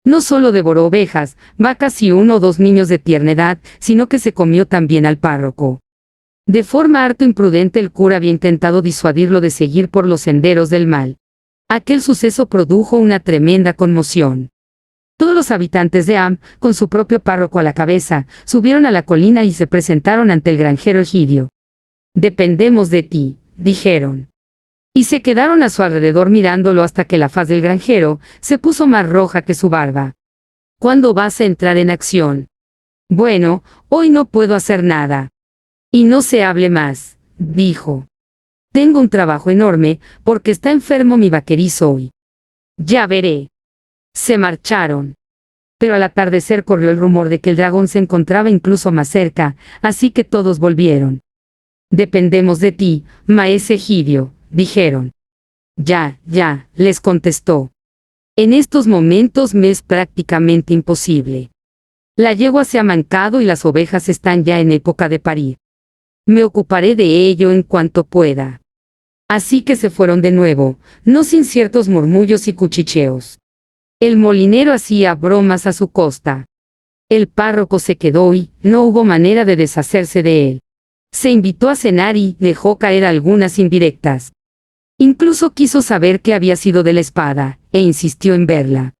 Speaker 1: No solo devoró ovejas, vacas y 1 o 2 niños de tierna edad, sino que se comió también al párroco. De forma harto imprudente el cura había intentado disuadirlo de seguir por los senderos del mal. Aquel suceso produjo una tremenda conmoción. Todos los habitantes de Am, con su propio párroco a la cabeza, subieron a la colina y se presentaron ante el granjero Egidio. «Dependemos de ti», dijeron. Y se quedaron a su alrededor mirándolo hasta que la faz del granjero se puso más roja que su barba. «¿Cuándo vas a entrar en acción?» «Bueno, hoy no puedo hacer nada». «Y no se hable más», dijo. «Tengo un trabajo enorme, porque está enfermo mi vaquerizo hoy». «Ya veré». Se marcharon. Pero al atardecer corrió el rumor de que el dragón se encontraba incluso más cerca, así que todos volvieron. «Dependemos de ti, maese Egidio», dijeron. «Ya, les contestó. En estos momentos me es prácticamente imposible. La yegua se ha mancado y las ovejas están ya en época de parir. Me ocuparé de ello en cuanto pueda». Así que se fueron de nuevo, no sin ciertos murmullos y cuchicheos. El molinero hacía bromas a su costa. El párroco se quedó y no hubo manera de deshacerse de él. Se invitó a cenar y dejó caer algunas indirectas. Incluso quiso saber qué había sido de la espada, e insistió en verla.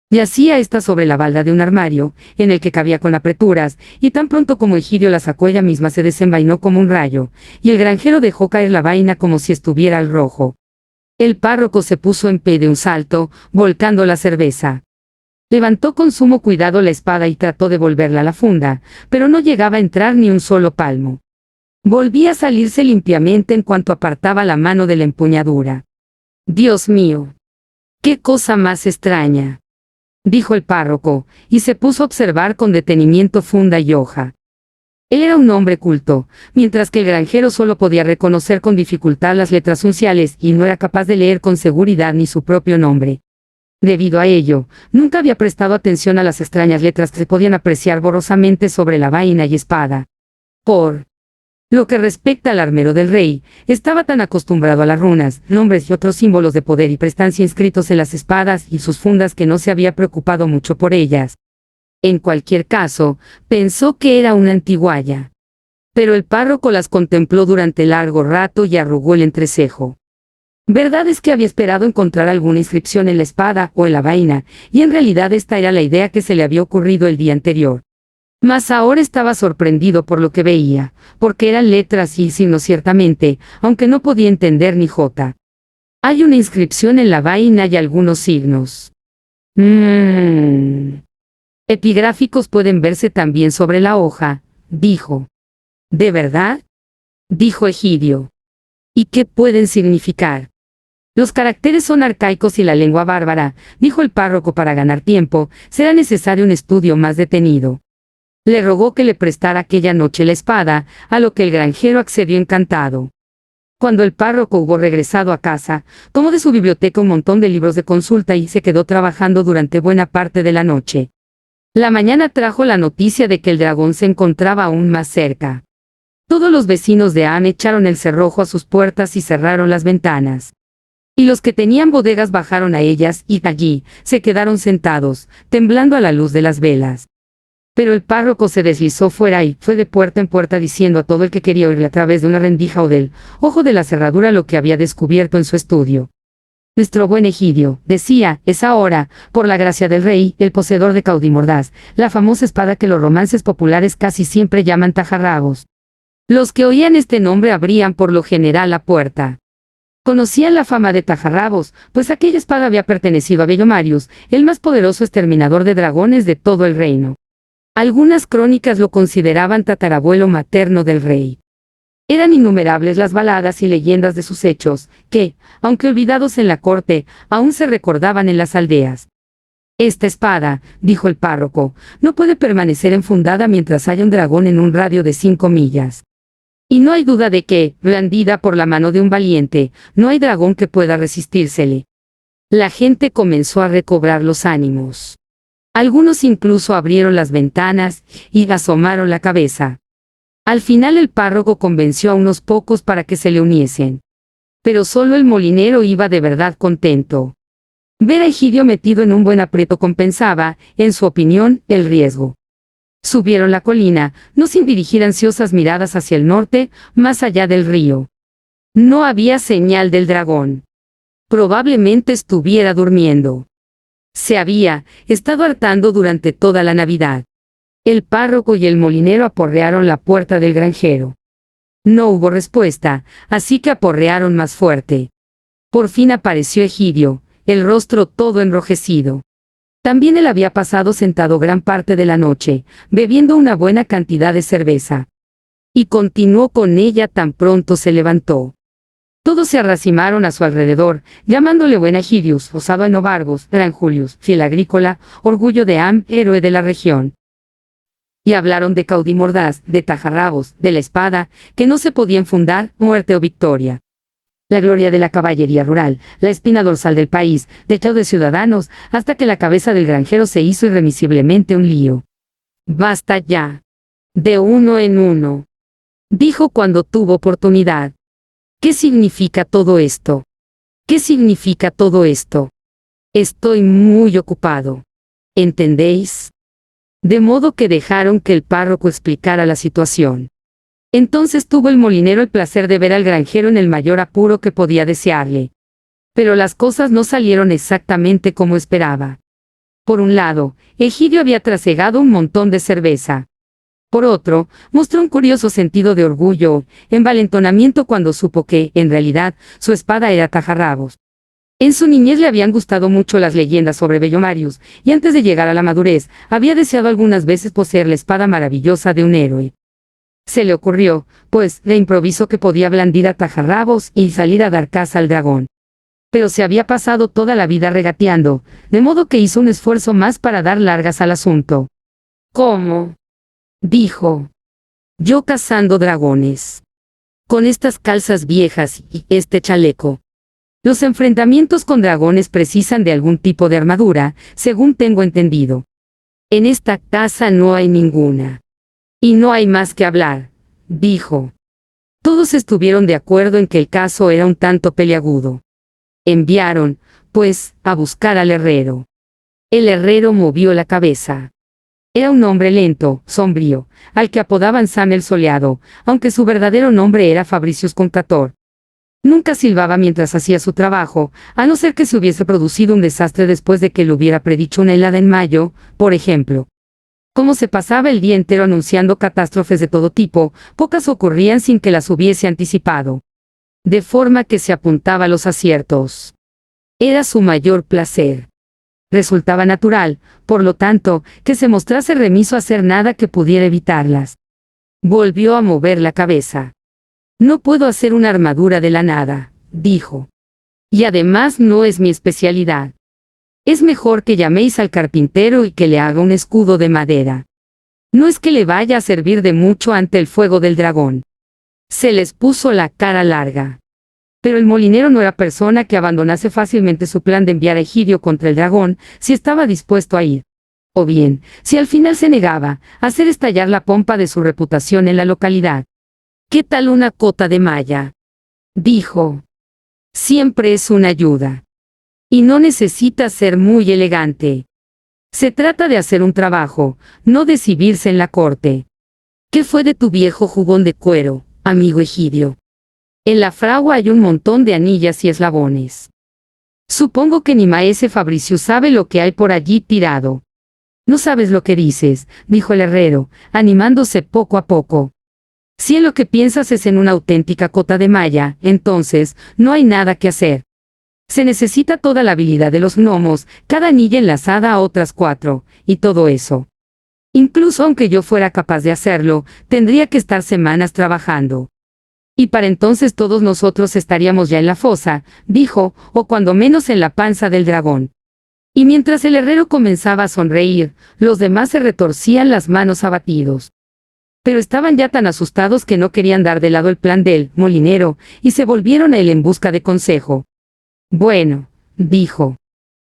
Speaker 1: Yacía esta sobre la balda de un armario, en el que cabía con apreturas, y tan pronto como Egidio la sacó ella misma se desenvainó como un rayo, y el granjero dejó caer la vaina como si estuviera al rojo. El párroco se puso en pie de un salto, volcando la cerveza. Levantó con sumo cuidado la espada y trató de volverla a la funda, pero no llegaba a entrar ni un solo palmo. Volvía a salirse limpiamente en cuanto apartaba la mano de la empuñadura. «Dios mío, qué cosa más extraña», dijo el párroco, y se puso a observar con detenimiento funda y hoja. Él era un hombre culto, mientras que el granjero solo podía reconocer con dificultad las letras unciales y no era capaz de leer con seguridad ni su propio nombre. Debido a ello, nunca había prestado atención a las extrañas letras que se podían apreciar borrosamente sobre la vaina y espada. Por lo que respecta al armero del rey, estaba tan acostumbrado a las runas, nombres y otros símbolos de poder y prestancia inscritos en las espadas y sus fundas que no se había preocupado mucho por ellas. En cualquier caso, pensó que era una antiguaya. Pero el párroco las contempló durante largo rato y arrugó el entrecejo. Verdad es que había esperado encontrar alguna inscripción en la espada o en la vaina, y en realidad esta era la idea que se le había ocurrido el día anterior. Mas ahora estaba sorprendido por lo que veía, porque eran letras y signos ciertamente, aunque no podía entender ni jota. «Hay una inscripción en la vaina y algunos signos. Epigráficos pueden verse también sobre la hoja», dijo. «¿De verdad?», dijo Egidio. «¿Y qué pueden significar?». «Los caracteres son arcaicos y la lengua bárbara», dijo el párroco. «Para ganar tiempo, será necesario un estudio más detenido». Le rogó que le prestara aquella noche la espada, a lo que el granjero accedió encantado. Cuando el párroco hubo regresado a casa, tomó de su biblioteca un montón de libros de consulta y se quedó trabajando durante buena parte de la noche. La mañana trajo la noticia de que el dragón se encontraba aún más cerca. Todos los vecinos de Am echaron el cerrojo a sus puertas y cerraron las ventanas. Y los que tenían bodegas bajaron a ellas y allí se quedaron sentados, temblando a la luz de las velas. Pero el párroco se deslizó fuera y fue de puerta en puerta diciendo a todo el que quería oírle a través de una rendija o del ojo de la cerradura lo que había descubierto en su estudio. «Nuestro buen Egidio», decía, «es ahora, por la gracia del rey, el poseedor de Caudimordaz, la famosa espada que los romances populares casi siempre llaman tajarrabos». Los que oían este nombre abrían por lo general la puerta. Conocían la fama de tajarrabos, pues aquella espada había pertenecido a Bellomarius, el más poderoso exterminador de dragones de todo el reino. Algunas crónicas lo consideraban tatarabuelo materno del rey. Eran innumerables las baladas y leyendas de sus hechos, que, aunque olvidados en la corte, aún se recordaban en las aldeas. «Esta espada», dijo el párroco, «no puede permanecer enfundada mientras haya un dragón en un radio de 5 millas. Y no hay duda de que, blandida por la mano de un valiente, no hay dragón que pueda resistírsele». La gente comenzó a recobrar los ánimos. Algunos incluso abrieron las ventanas y asomaron la cabeza. Al final el párroco convenció a unos pocos para que se le uniesen. Pero solo el molinero iba de verdad contento. Ver a Egidio metido en un buen aprieto compensaba, en su opinión, el riesgo. Subieron la colina, no sin dirigir ansiosas miradas hacia el norte, más allá del río. No había señal del dragón. Probablemente estuviera durmiendo. Se había estado hartando durante toda la Navidad. El párroco y el molinero aporrearon la puerta del granjero. No hubo respuesta, así que aporrearon más fuerte. Por fin apareció Egidio, el rostro todo enrojecido. También él había pasado sentado gran parte de la noche, bebiendo una buena cantidad de cerveza. Y continuó con ella tan pronto se levantó. Todos se arracimaron a su alrededor, llamándole buen Egidius, osado Enobargos, gran Julius, fiel agrícola, orgullo de Am, héroe de la región. Y hablaron de Caudimordaz, de tajarrabos, de la espada, que no se podía enfundar, muerte o victoria. La gloria de la caballería rural, la espina dorsal del país, de de ciudadanos, hasta que la cabeza del granjero se hizo irremisiblemente un lío. Basta ya. De uno en uno. Dijo cuando tuvo oportunidad. ¿Qué significa todo esto? ¿Qué significa todo esto? Estoy muy ocupado. ¿Entendéis? De modo que dejaron que el párroco explicara la situación. Entonces tuvo el molinero el placer de ver al granjero en el mayor apuro que podía desearle. Pero las cosas no salieron exactamente como esperaba. Por un lado, Egidio había trasegado un montón de cerveza. Por otro, mostró un curioso sentido de orgullo, envalentonamiento cuando supo que, en realidad, su espada era tajarrabos. En su niñez le habían gustado mucho las leyendas sobre Bellomarius, y antes de llegar a la madurez, había deseado algunas veces poseer la espada maravillosa de un héroe. Se le ocurrió, pues, de improviso que podía blandir a tajarrabos y salir a dar caza al dragón. Pero se había pasado toda la vida regateando, de modo que hizo un esfuerzo más para dar largas al asunto. ¿Cómo? Dijo. Yo cazando dragones. Con estas calzas viejas y este chaleco. Los enfrentamientos con dragones precisan de algún tipo de armadura, según tengo entendido. En esta casa no hay ninguna. Y no hay más que hablar, dijo. Todos estuvieron de acuerdo en que el caso era un tanto peliagudo. Enviaron, pues, a buscar al herrero. El herrero movió la cabeza. Era un hombre lento, sombrío, al que apodaban Sam el Soleado, aunque su verdadero nombre era Fabricius Contator. Nunca silbaba mientras hacía su trabajo, a no ser que se hubiese producido un desastre después de que le hubiera predicho una helada en mayo, por ejemplo. Como se pasaba el día entero anunciando catástrofes de todo tipo, pocas ocurrían sin que las hubiese anticipado. De forma que se apuntaba a los aciertos. Era su mayor placer. Resultaba natural, por lo tanto, que se mostrase remiso a hacer nada que pudiera evitarlas. Volvió a mover la cabeza. No puedo hacer una armadura de la nada, dijo. Y además no es mi especialidad. Es mejor que llaméis al carpintero y que le haga un escudo de madera. No es que le vaya a servir de mucho ante el fuego del dragón. Se les puso la cara larga. Pero el molinero no era persona que abandonase fácilmente su plan de enviar a Egidio contra el dragón, si estaba dispuesto a ir. O bien, si al final se negaba, a hacer estallar la pompa de su reputación en la localidad. ¿Qué tal una cota de malla? Dijo. Siempre es una ayuda. Y no necesita ser muy elegante. Se trata de hacer un trabajo, no de exhibirse en la corte. ¿Qué fue de tu viejo jubón de cuero, amigo Egidio? En la fragua hay un montón de anillas y eslabones. Supongo que ni maese Fabricius sabe lo que hay por allí tirado. No sabes lo que dices, dijo el herrero, animándose poco a poco. Si en lo que piensas es en una auténtica cota de malla, entonces, no hay nada que hacer. Se necesita toda la habilidad de los gnomos, cada anilla enlazada a otras 4, y todo eso. Incluso aunque yo fuera capaz de hacerlo, tendría que estar semanas trabajando. Y para entonces todos nosotros estaríamos ya en la fosa, dijo, o cuando menos en la panza del dragón. Y mientras el herrero comenzaba a sonreír, los demás se retorcían las manos abatidos. Pero estaban ya tan asustados que no querían dar de lado el plan del molinero, y se volvieron a él en busca de consejo. Bueno, dijo.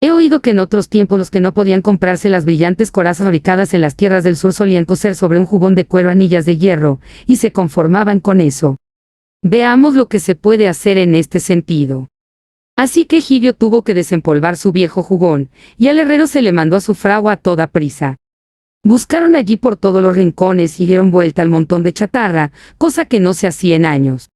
Speaker 1: He oído que en otros tiempos los que no podían comprarse las brillantes corazas fabricadas en las tierras del sur solían coser sobre un jubón de cuero anillas de hierro, y se conformaban con eso. Veamos lo que se puede hacer en este sentido. Así que Egidio tuvo que desempolvar su viejo jubón, y al herrero se le mandó a su fragua a toda prisa. Buscaron allí por todos los rincones y dieron vuelta al montón de chatarra, cosa que no se hacía en años.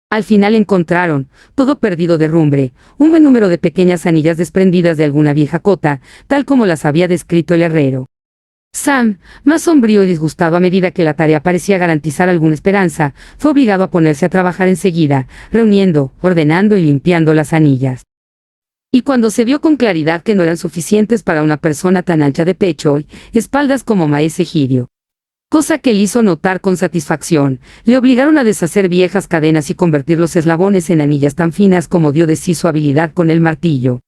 Speaker 1: Al final encontraron, todo perdido de rumbre, un buen número de pequeñas anillas desprendidas de alguna vieja cota, tal como las había descrito el herrero. Sam, más sombrío y disgustado a medida que la tarea parecía garantizar alguna esperanza, fue obligado a ponerse a trabajar enseguida, reuniendo, ordenando y limpiando las anillas. Y cuando se vio con claridad que no eran suficientes para una persona tan ancha de pecho y espaldas como Maese Egidio, cosa que le hizo notar con satisfacción, le obligaron a deshacer viejas cadenas y convertir los eslabones en anillas tan finas como dio de sí su habilidad con el martillo.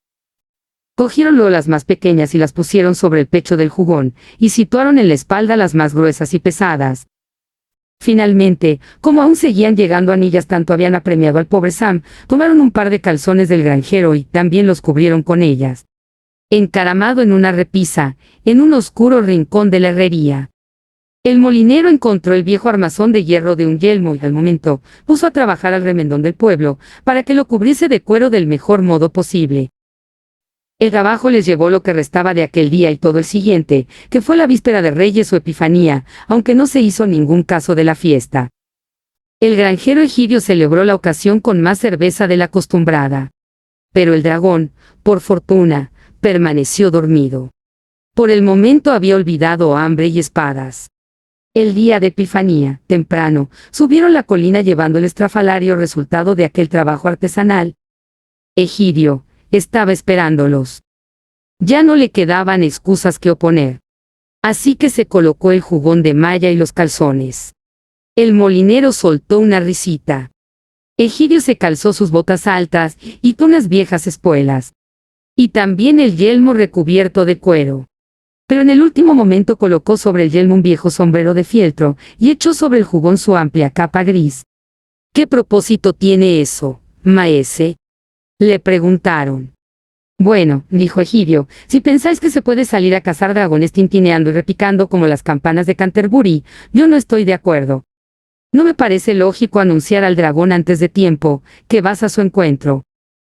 Speaker 1: Cogieron luego las más pequeñas y las pusieron sobre el pecho del jugón, y situaron en la espalda las más gruesas y pesadas. Finalmente, como aún seguían llegando anillas tanto habían apremiado al pobre Sam, tomaron un par de calzones del granjero y también los cubrieron con ellas. Encaramado en una repisa, en un oscuro rincón de la herrería, el molinero encontró el viejo armazón de hierro de un yelmo y al momento puso a trabajar al remendón del pueblo, para que lo cubriese de cuero del mejor modo posible. El trabajo les llevó lo que restaba de aquel día y todo el siguiente, que fue la víspera de Reyes o Epifanía, aunque no se hizo ningún caso de la fiesta. El granjero Egidio celebró la ocasión con más cerveza de la acostumbrada. Pero el dragón, por fortuna, permaneció dormido. Por el momento había olvidado hambre y espadas. El día de Epifanía, temprano, subieron la colina llevando el estrafalario resultado de aquel trabajo artesanal. Egidio estaba esperándolos. Ya no le quedaban excusas que oponer. Así que se colocó el jubón de malla y los calzones. El molinero soltó una risita. Egidio se calzó sus botas altas y unas viejas espuelas. Y también el yelmo recubierto de cuero. Pero en el último momento colocó sobre el yelmo un viejo sombrero de fieltro y echó sobre el jubón su amplia capa gris. ¿Qué propósito tiene eso, maese?, le preguntaron. Bueno, dijo Egidio, si pensáis que se puede salir a cazar dragones tintineando y repicando como las campanas de Canterbury, yo no estoy de acuerdo. No me parece lógico anunciar al dragón antes de tiempo, que vas a su encuentro.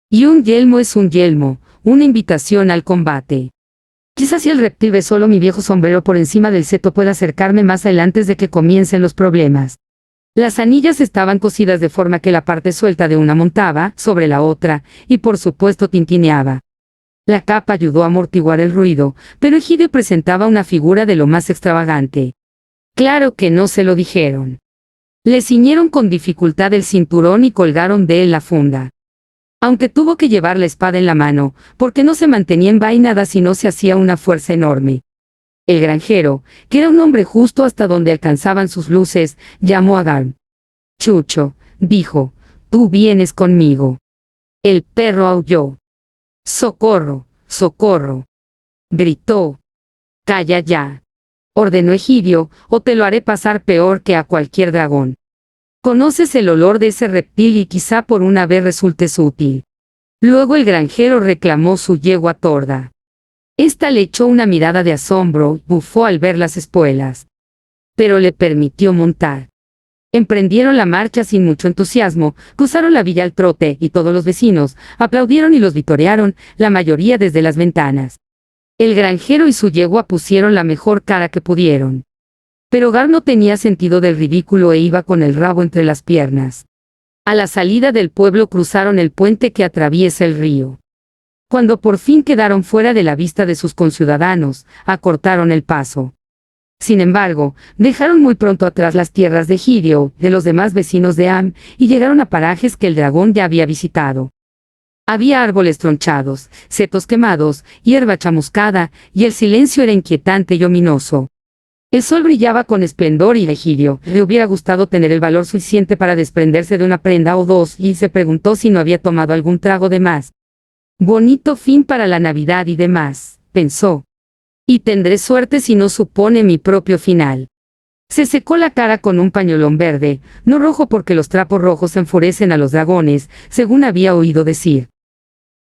Speaker 1: Y un yelmo es un yelmo, una invitación al combate. Quizás si el reptil ve solo mi viejo sombrero por encima del seto pueda acercarme más adelante de que comiencen los problemas. Las anillas estaban cosidas de forma que la parte suelta de una montaba sobre la otra, y por supuesto tintineaba. La capa ayudó a amortiguar el ruido, pero Egidio presentaba una figura de lo más extravagante. Claro que no se lo dijeron. Le ciñeron con dificultad el cinturón y colgaron de él la funda. Aunque tuvo que llevar la espada en la mano, porque no se mantenía envainada si no se hacía una fuerza enorme. El granjero, que era un hombre justo hasta donde alcanzaban sus luces, llamó a Garm. Chucho, dijo, tú vienes conmigo. El perro aulló. ¡Socorro! ¡Socorro!, gritó. Calla ya, ordenó Egidio, o te lo haré pasar peor que a cualquier dragón. Conoces el olor de ese reptil y quizá por una vez resultes útil. Luego el granjero reclamó su yegua torda. Esta le echó una mirada de asombro y bufó al ver las espuelas. Pero le permitió montar. Emprendieron la marcha sin mucho entusiasmo, cruzaron la villa al trote y todos los vecinos aplaudieron y los vitorearon, la mayoría desde las ventanas. El granjero y su yegua pusieron la mejor cara que pudieron. Pero Gar no tenía sentido del ridículo e iba con el rabo entre las piernas. A la salida del pueblo cruzaron el puente que atraviesa el río. Cuando por fin quedaron fuera de la vista de sus conciudadanos, acortaron el paso. Sin embargo, dejaron muy pronto atrás las tierras de Egidio, de los demás vecinos de Am, y llegaron a parajes que el dragón ya había visitado. Había árboles tronchados, setos quemados, hierba chamuscada, y el silencio era inquietante y ominoso. El sol brillaba con esplendor y a Egidio le hubiera gustado tener el valor suficiente para desprenderse de una prenda o dos, y se preguntó si no había tomado algún trago de más. Bonito fin para la Navidad y demás, pensó. Y tendré suerte si no supone mi propio final. Se secó la cara con un pañolón verde, no rojo porque los trapos rojos enfurecen a los dragones, según había oído decir.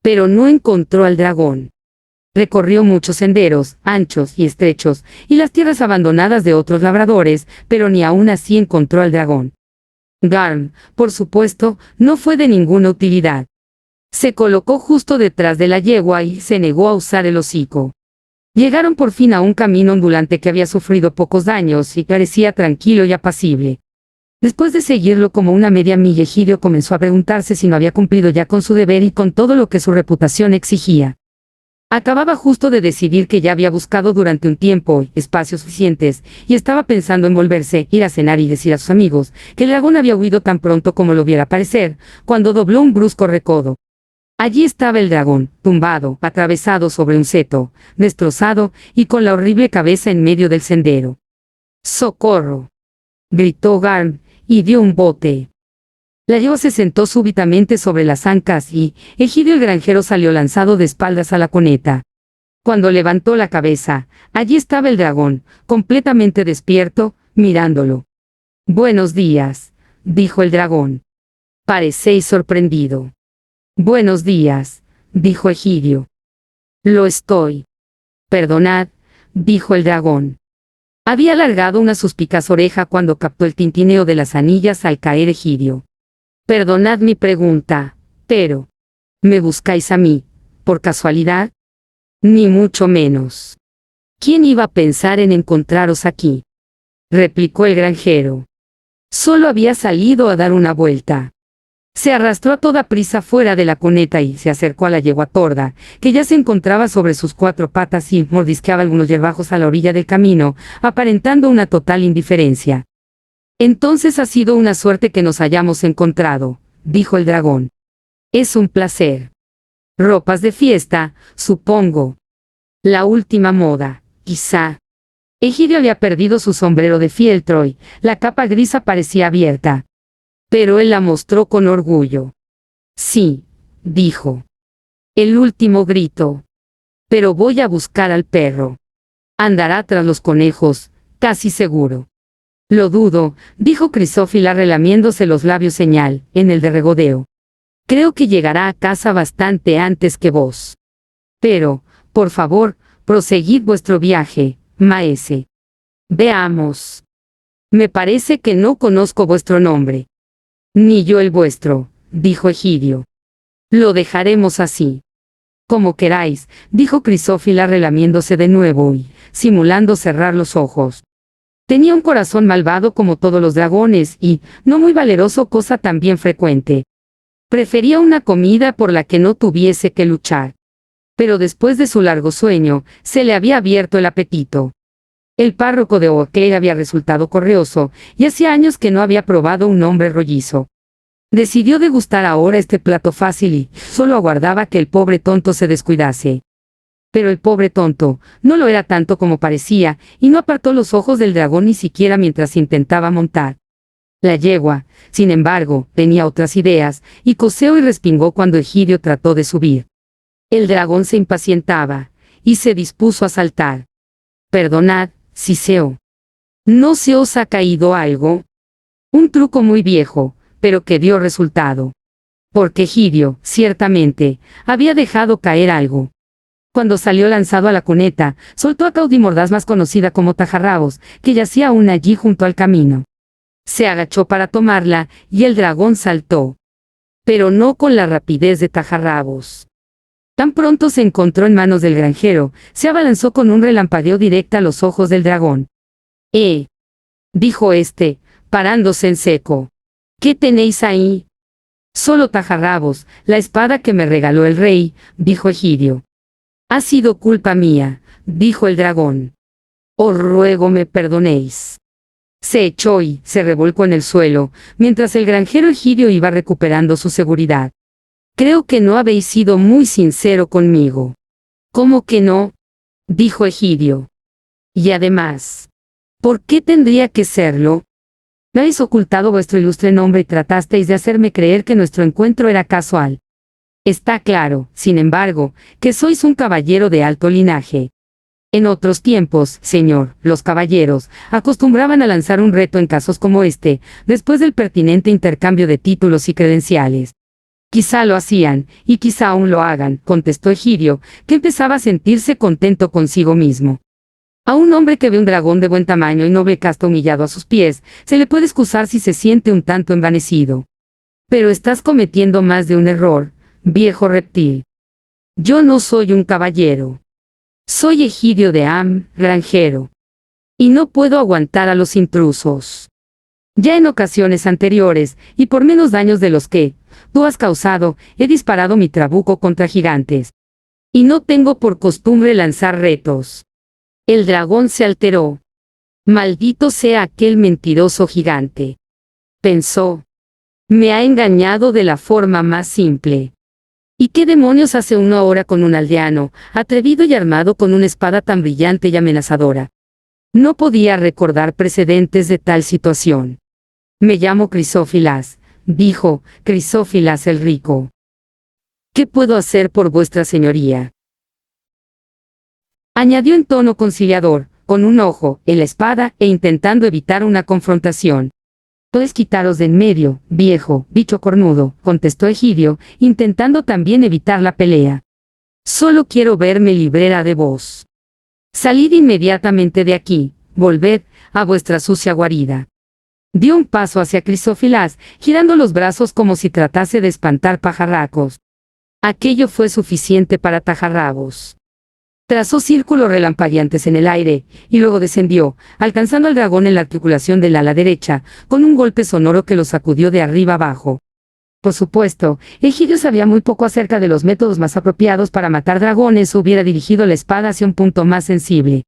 Speaker 1: Pero no encontró al dragón. Recorrió muchos senderos, anchos y estrechos, y las tierras abandonadas de otros labradores, pero ni aún así encontró al dragón. Garm, por supuesto, no fue de ninguna utilidad. Se colocó justo detrás de la yegua y se negó a usar el hocico. Llegaron por fin a un camino ondulante que había sufrido pocos daños y parecía tranquilo y apacible. Después de seguirlo como una media milla, Egidio comenzó a preguntarse si no había cumplido ya con su deber y con todo lo que su reputación exigía. Acababa justo de decidir que ya había buscado durante un tiempo espacios suficientes, y estaba pensando en volverse, ir a cenar y decir a sus amigos que el dragón había huido tan pronto como lo viera aparecer, cuando dobló un brusco recodo. Allí estaba el dragón, tumbado, atravesado sobre un seto, destrozado, y con la horrible cabeza en medio del sendero. ¡Socorro!, gritó Garm, y dio un bote. La yegua se sentó súbitamente sobre las ancas y Egidio el granjero salió lanzado de espaldas a la cuneta. Cuando levantó la cabeza, allí estaba el dragón, completamente despierto, mirándolo. «Buenos días», dijo el dragón. «Parecéis sorprendido». «Buenos días», dijo Egidio. «Lo estoy». «Perdonad», dijo el dragón. Había alargado una suspicaz oreja cuando captó el tintineo de las anillas al caer Egidio. «Perdonad mi pregunta, pero ¿me buscáis a mí, por casualidad?» «Ni mucho menos. ¿Quién iba a pensar en encontraros aquí?», replicó el granjero. «Solo había salido a dar una vuelta». Se arrastró a toda prisa fuera de la cuneta y se acercó a la yegua torda, que ya se encontraba sobre sus 4 patas y mordisqueaba algunos hierbajos a la orilla del camino, aparentando una total indiferencia. «Entonces ha sido una suerte que nos hayamos encontrado», dijo el dragón. «Es un placer. Ropas de fiesta, supongo. La última moda, quizá». Egidio había perdido su sombrero de fieltro y la capa gris parecía abierta. Pero él la mostró con orgullo. «Sí», dijo. «El último grito. Pero voy a buscar al perro. Andará tras los conejos, casi seguro». «Lo dudo», dijo Crisófila relamiéndose los labios señal, en el de regodeo. «Creo que llegará a casa bastante antes que vos. Pero, por favor, proseguid vuestro viaje, maese. Veamos. Me parece que no conozco vuestro nombre». «Ni yo el vuestro», dijo Egidio. «Lo dejaremos así». «Como queráis», dijo Crisófila relamiéndose de nuevo y simulando cerrar los ojos. Tenía un corazón malvado como todos los dragones y, no muy valeroso, cosa también frecuente. Prefería una comida por la que no tuviese que luchar. Pero después de su largo sueño, se le había abierto el apetito. El párroco de Oakley había resultado correoso, y hacía años que no había probado un hombre rollizo. Decidió degustar ahora este plato fácil y solo aguardaba que el pobre tonto se descuidase. Pero el pobre tonto no lo era tanto como parecía, y no apartó los ojos del dragón ni siquiera mientras intentaba montar. La yegua, sin embargo, tenía otras ideas, y coseó y respingó cuando Egidio trató de subir. El dragón se impacientaba, y se dispuso a saltar. «Perdonad, Siseo. ¿No se os ha caído algo?» Un truco muy viejo, pero que dio resultado. Porque Egidio, ciertamente, había dejado caer algo. Cuando salió lanzado a la cuneta, soltó a Caudimordaz, más conocida como Tajarrabos, que yacía aún allí junto al camino. Se agachó para tomarla, y el dragón saltó. Pero no con la rapidez de Tajarrabos. Tan pronto se encontró en manos del granjero, se abalanzó con un relampagueo directo a los ojos del dragón. Dijo este, parándose en seco. «¿Qué tenéis ahí?» «Solo Tajarrabos, la espada que me regaló el rey», dijo Egidio. «Ha sido culpa mía», dijo el dragón. «Os ruego me perdonéis». Se echó y se revolcó en el suelo, mientras el granjero Egidio iba recuperando su seguridad. «Creo que no habéis sido muy sincero conmigo». «¿Cómo que no?», dijo Egidio. «Y además, ¿por qué tendría que serlo? Me habéis ocultado vuestro ilustre nombre y tratasteis de hacerme creer que nuestro encuentro era casual. Está claro, sin embargo, que sois un caballero de alto linaje. En otros tiempos, señor, los caballeros acostumbraban a lanzar un reto en casos como este, después del pertinente intercambio de títulos y credenciales». «Quizá lo hacían, y quizá aún lo hagan», contestó Egidio, que empezaba a sentirse contento consigo mismo. A un hombre que ve un dragón de buen tamaño y noble casta humillado a sus pies, se le puede excusar si se siente un tanto envanecido. «Pero estás cometiendo más de un error, viejo reptil. Yo no soy un caballero. Soy Egidio de Am, granjero. Y no puedo aguantar a los intrusos». Ya en ocasiones anteriores, y por menos daños de los que tú has causado, he disparado mi trabuco contra gigantes. Y no tengo por costumbre lanzar retos. El dragón se alteró. Maldito sea aquel mentiroso gigante. Pensó. Me ha engañado de la forma más simple. ¿Y qué demonios hace uno ahora con un aldeano, atrevido y armado con una espada tan brillante y amenazadora? No podía recordar precedentes de tal situación. Me llamo Crisófilas, dijo Crisófilas el rico. ¿Qué puedo hacer por vuestra señoría? Añadió en tono conciliador, con un ojo en la espada e intentando evitar una confrontación. Podés quitaros de en medio, viejo, bicho cornudo, contestó Egidio, intentando también evitar la pelea. Solo quiero verme librera de vos. Salid inmediatamente de aquí, volved a vuestra sucia guarida. Dio un paso hacia Crisófilas, girando los brazos como si tratase de espantar pajarracos. Aquello fue suficiente para tajarrabos. Trazó círculos relampagueantes en el aire, y luego descendió, alcanzando al dragón en la articulación del ala derecha, con un golpe sonoro que lo sacudió de arriba abajo. Por supuesto, Egidio sabía muy poco acerca de los métodos más apropiados para matar dragones o hubiera dirigido la espada hacia un punto más sensible.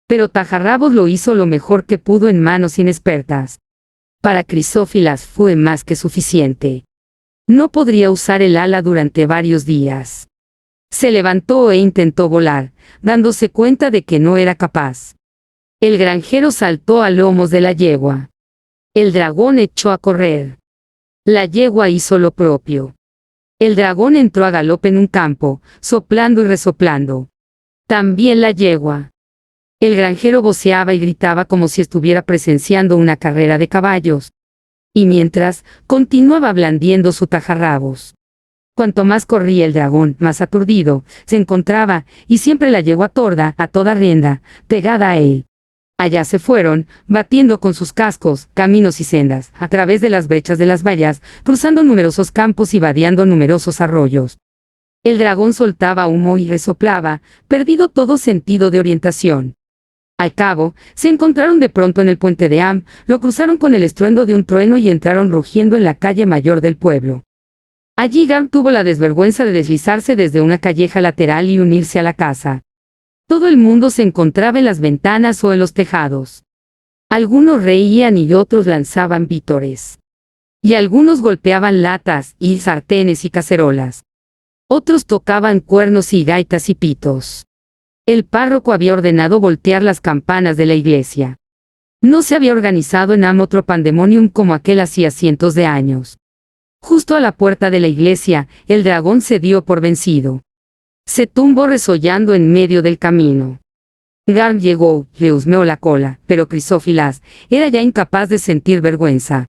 Speaker 1: Pero Tajarrabos lo hizo lo mejor que pudo en manos inexpertas. Para Crisófilas fue más que suficiente. No podría usar el ala durante varios días. Se levantó e intentó volar, dándose cuenta de que no era capaz. El granjero saltó a lomos de la yegua. El dragón echó a correr. La yegua hizo lo propio. El dragón entró a galope en un campo, soplando y resoplando. También la yegua. El granjero voceaba y gritaba como si estuviera presenciando una carrera de caballos. Y mientras, continuaba blandiendo su tajarrabos. Cuanto más corría el dragón, más aturdido se encontraba, y siempre la yegua torda, a toda rienda, pegada a él. Allá se fueron, batiendo con sus cascos, caminos y sendas, a través de las brechas de las vallas, cruzando numerosos campos y vadeando numerosos arroyos. El dragón soltaba humo y resoplaba, perdido todo sentido de orientación. Al cabo, se encontraron de pronto en el puente de Am, lo cruzaron con el estruendo de un trueno y entraron rugiendo en la calle mayor del pueblo. Allí Garm tuvo la desvergüenza de deslizarse desde una calleja lateral y unirse a la casa. Todo el mundo se encontraba en las ventanas o en los tejados. Algunos reían y otros lanzaban vítores. Y algunos golpeaban latas y sartenes y cacerolas. Otros tocaban cuernos y gaitas y pitos. El párroco había ordenado voltear las campanas de la iglesia. No se había organizado en Am otro pandemonium como aquel hacía cientos de años. Justo a la puerta de la iglesia, el dragón se dio por vencido. Se tumbó resollando en medio del camino. Garm llegó, le husmeó la cola, pero Crisófilas era ya incapaz de sentir vergüenza.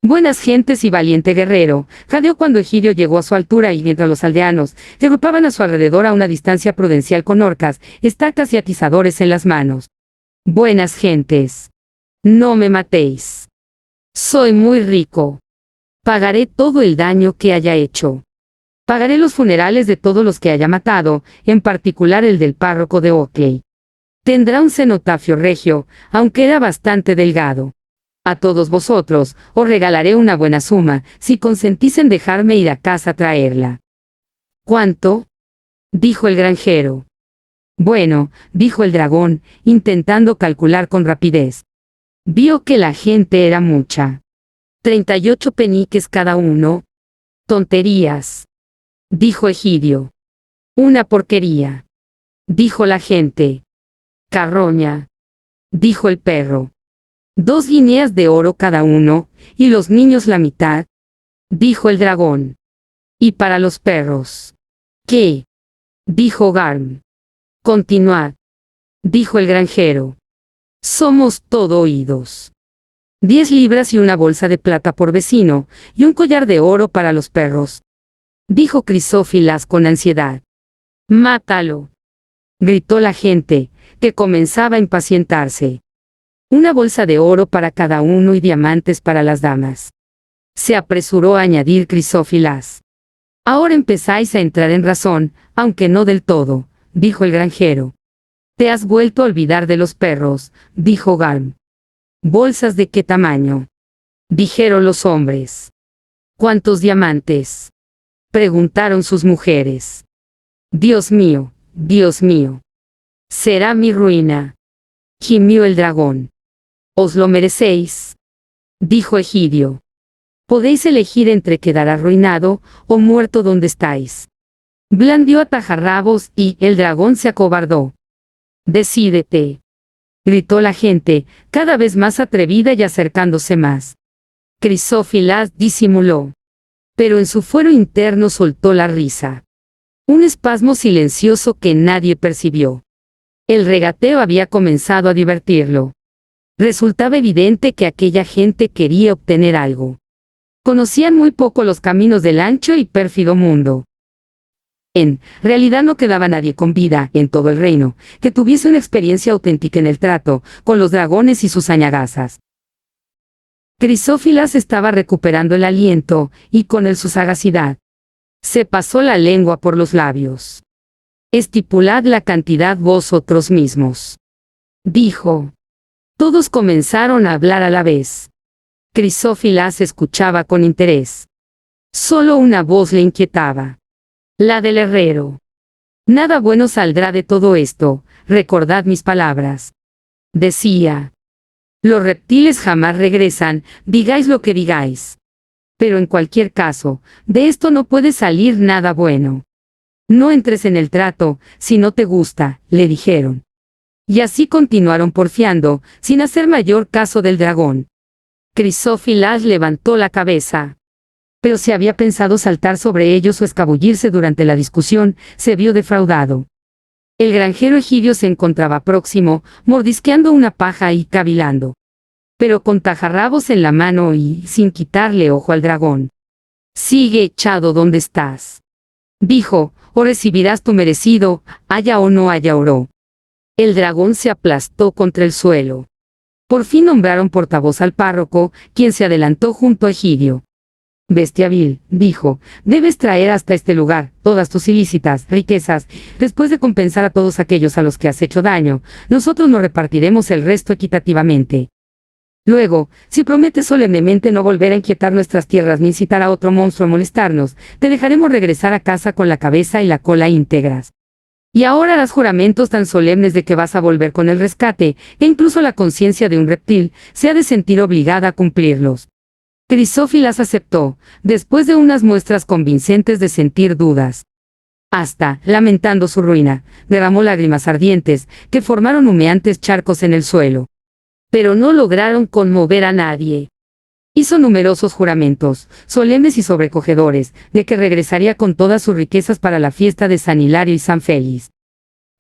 Speaker 1: Buenas gentes y valiente guerrero, jadeó cuando Egidio llegó a su altura y mientras los aldeanos se agrupaban a su alrededor a una distancia prudencial con horcas, estacas y atizadores en las manos. Buenas gentes. No me matéis. Soy muy rico. Pagaré todo el daño que haya hecho. Pagaré los funerales de todos los que haya matado, en particular el del párroco de Oakley. Tendrá un cenotafio regio, aunque era bastante delgado. A todos vosotros, os regalaré una buena suma, si consentís en dejarme ir a casa a traerla. ¿Cuánto? Dijo el granjero. Bueno, dijo el dragón, intentando calcular con rapidez. Vio que la gente era mucha. 38 peniques cada uno. Tonterías. Dijo Egidio. Una porquería. Dijo la gente. Carroña. Dijo el perro. 2 guineas de oro cada uno, y los niños la mitad. Dijo el dragón. Y para los perros. ¿Qué? Dijo Garm. Continuad. Dijo el granjero. Somos todo oídos. 10 libras y una bolsa de plata por vecino, y un collar de oro para los perros. Dijo Crisófilas con ansiedad. Mátalo. Gritó la gente, que comenzaba a impacientarse. Una bolsa de oro para cada uno y diamantes para las damas. Se apresuró a añadir Crisófilas. Ahora empezáis a entrar en razón, aunque no del todo, dijo el granjero. Te has vuelto a olvidar de los perros, dijo Garm. ¿Bolsas de qué tamaño? dijeron los hombres. ¿Cuántos diamantes?, preguntaron sus mujeres. Dios mío, será mi ruina, gimió el dragón. Os lo merecéis, dijo Egidio. Podéis elegir entre quedar arruinado o muerto donde estáis. Blandió a tajarrabos y el dragón se acobardó. Decídete, gritó la gente, cada vez más atrevida y acercándose más. Crisófilas disimuló, pero en su fuero interno soltó la risa. Un espasmo silencioso que nadie percibió. El regateo había comenzado a divertirlo. Resultaba evidente que aquella gente quería obtener algo. Conocían muy poco los caminos del ancho y pérfido mundo. En realidad no quedaba nadie con vida en todo el reino que tuviese una experiencia auténtica en el trato con los dragones y sus añagazas. Crisófilas estaba recuperando el aliento y con él su sagacidad. Se pasó la lengua por los labios. Estipulad la cantidad vosotros mismos, dijo. Todos comenzaron a hablar a la vez. Crisófilas escuchaba con interés. Solo una voz le inquietaba. La del herrero. Nada bueno saldrá de todo esto, recordad mis palabras. Decía. Los reptiles jamás regresan, digáis lo que digáis. Pero en cualquier caso, de esto no puede salir nada bueno. No entres en el trato, si no te gusta, le dijeron. Y así continuaron porfiando, sin hacer mayor caso del dragón. Crisófilas levantó la cabeza. Pero si había pensado saltar sobre ellos o escabullirse durante la discusión, se vio defraudado. El granjero Egidio se encontraba próximo, mordisqueando una paja y cavilando. Pero con tajarrabos en la mano y sin quitarle ojo al dragón. Sigue echado donde estás, dijo, o recibirás tu merecido, haya o no haya oro. El dragón se aplastó contra el suelo. Por fin nombraron portavoz al párroco, quien se adelantó junto a Egidio. Bestia vil, dijo, debes traer hasta este lugar todas tus ilícitas riquezas. Después de compensar a todos aquellos a los que has hecho daño, nosotros nos repartiremos el resto equitativamente. Luego, si prometes solemnemente no volver a inquietar nuestras tierras ni incitar a otro monstruo a molestarnos, te dejaremos regresar a casa con la cabeza y la cola íntegras. Y ahora harás juramentos tan solemnes de que vas a volver con el rescate, e incluso la conciencia de un reptil se ha de sentir obligada a cumplirlos. Crisófilas aceptó, después de unas muestras convincentes de sentir dudas. Hasta, lamentando su ruina, derramó lágrimas ardientes, que formaron humeantes charcos en el suelo. Pero no lograron conmover a nadie. Hizo numerosos juramentos, solemnes y sobrecogedores, de que regresaría con todas sus riquezas para la fiesta de San Hilario y San Félix.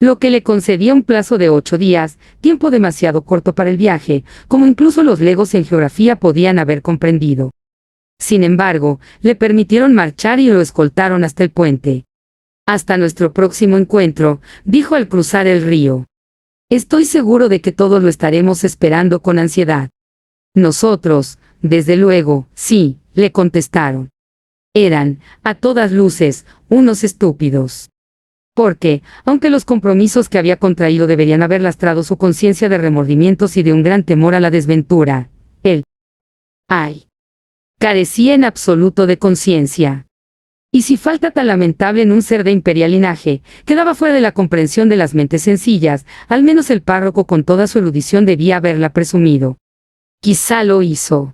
Speaker 1: Lo que le concedía un plazo de 8 días, tiempo demasiado corto para el viaje, como incluso los legos en geografía podían haber comprendido. Sin embargo, le permitieron marchar y lo escoltaron hasta el puente. Hasta nuestro próximo encuentro, dijo al cruzar el río. Estoy seguro de que todos lo estaremos esperando con ansiedad. Nosotros, desde luego, sí, le contestaron. Eran, a todas luces, unos estúpidos. Porque, aunque los compromisos que había contraído deberían haber lastrado su conciencia de remordimientos y de un gran temor a la desventura, él, carecía en absoluto de conciencia. Y si falta tan lamentable en un ser de imperial linaje, quedaba fuera de la comprensión de las mentes sencillas, al menos el párroco con toda su erudición debía haberla presumido. Quizá lo hizo.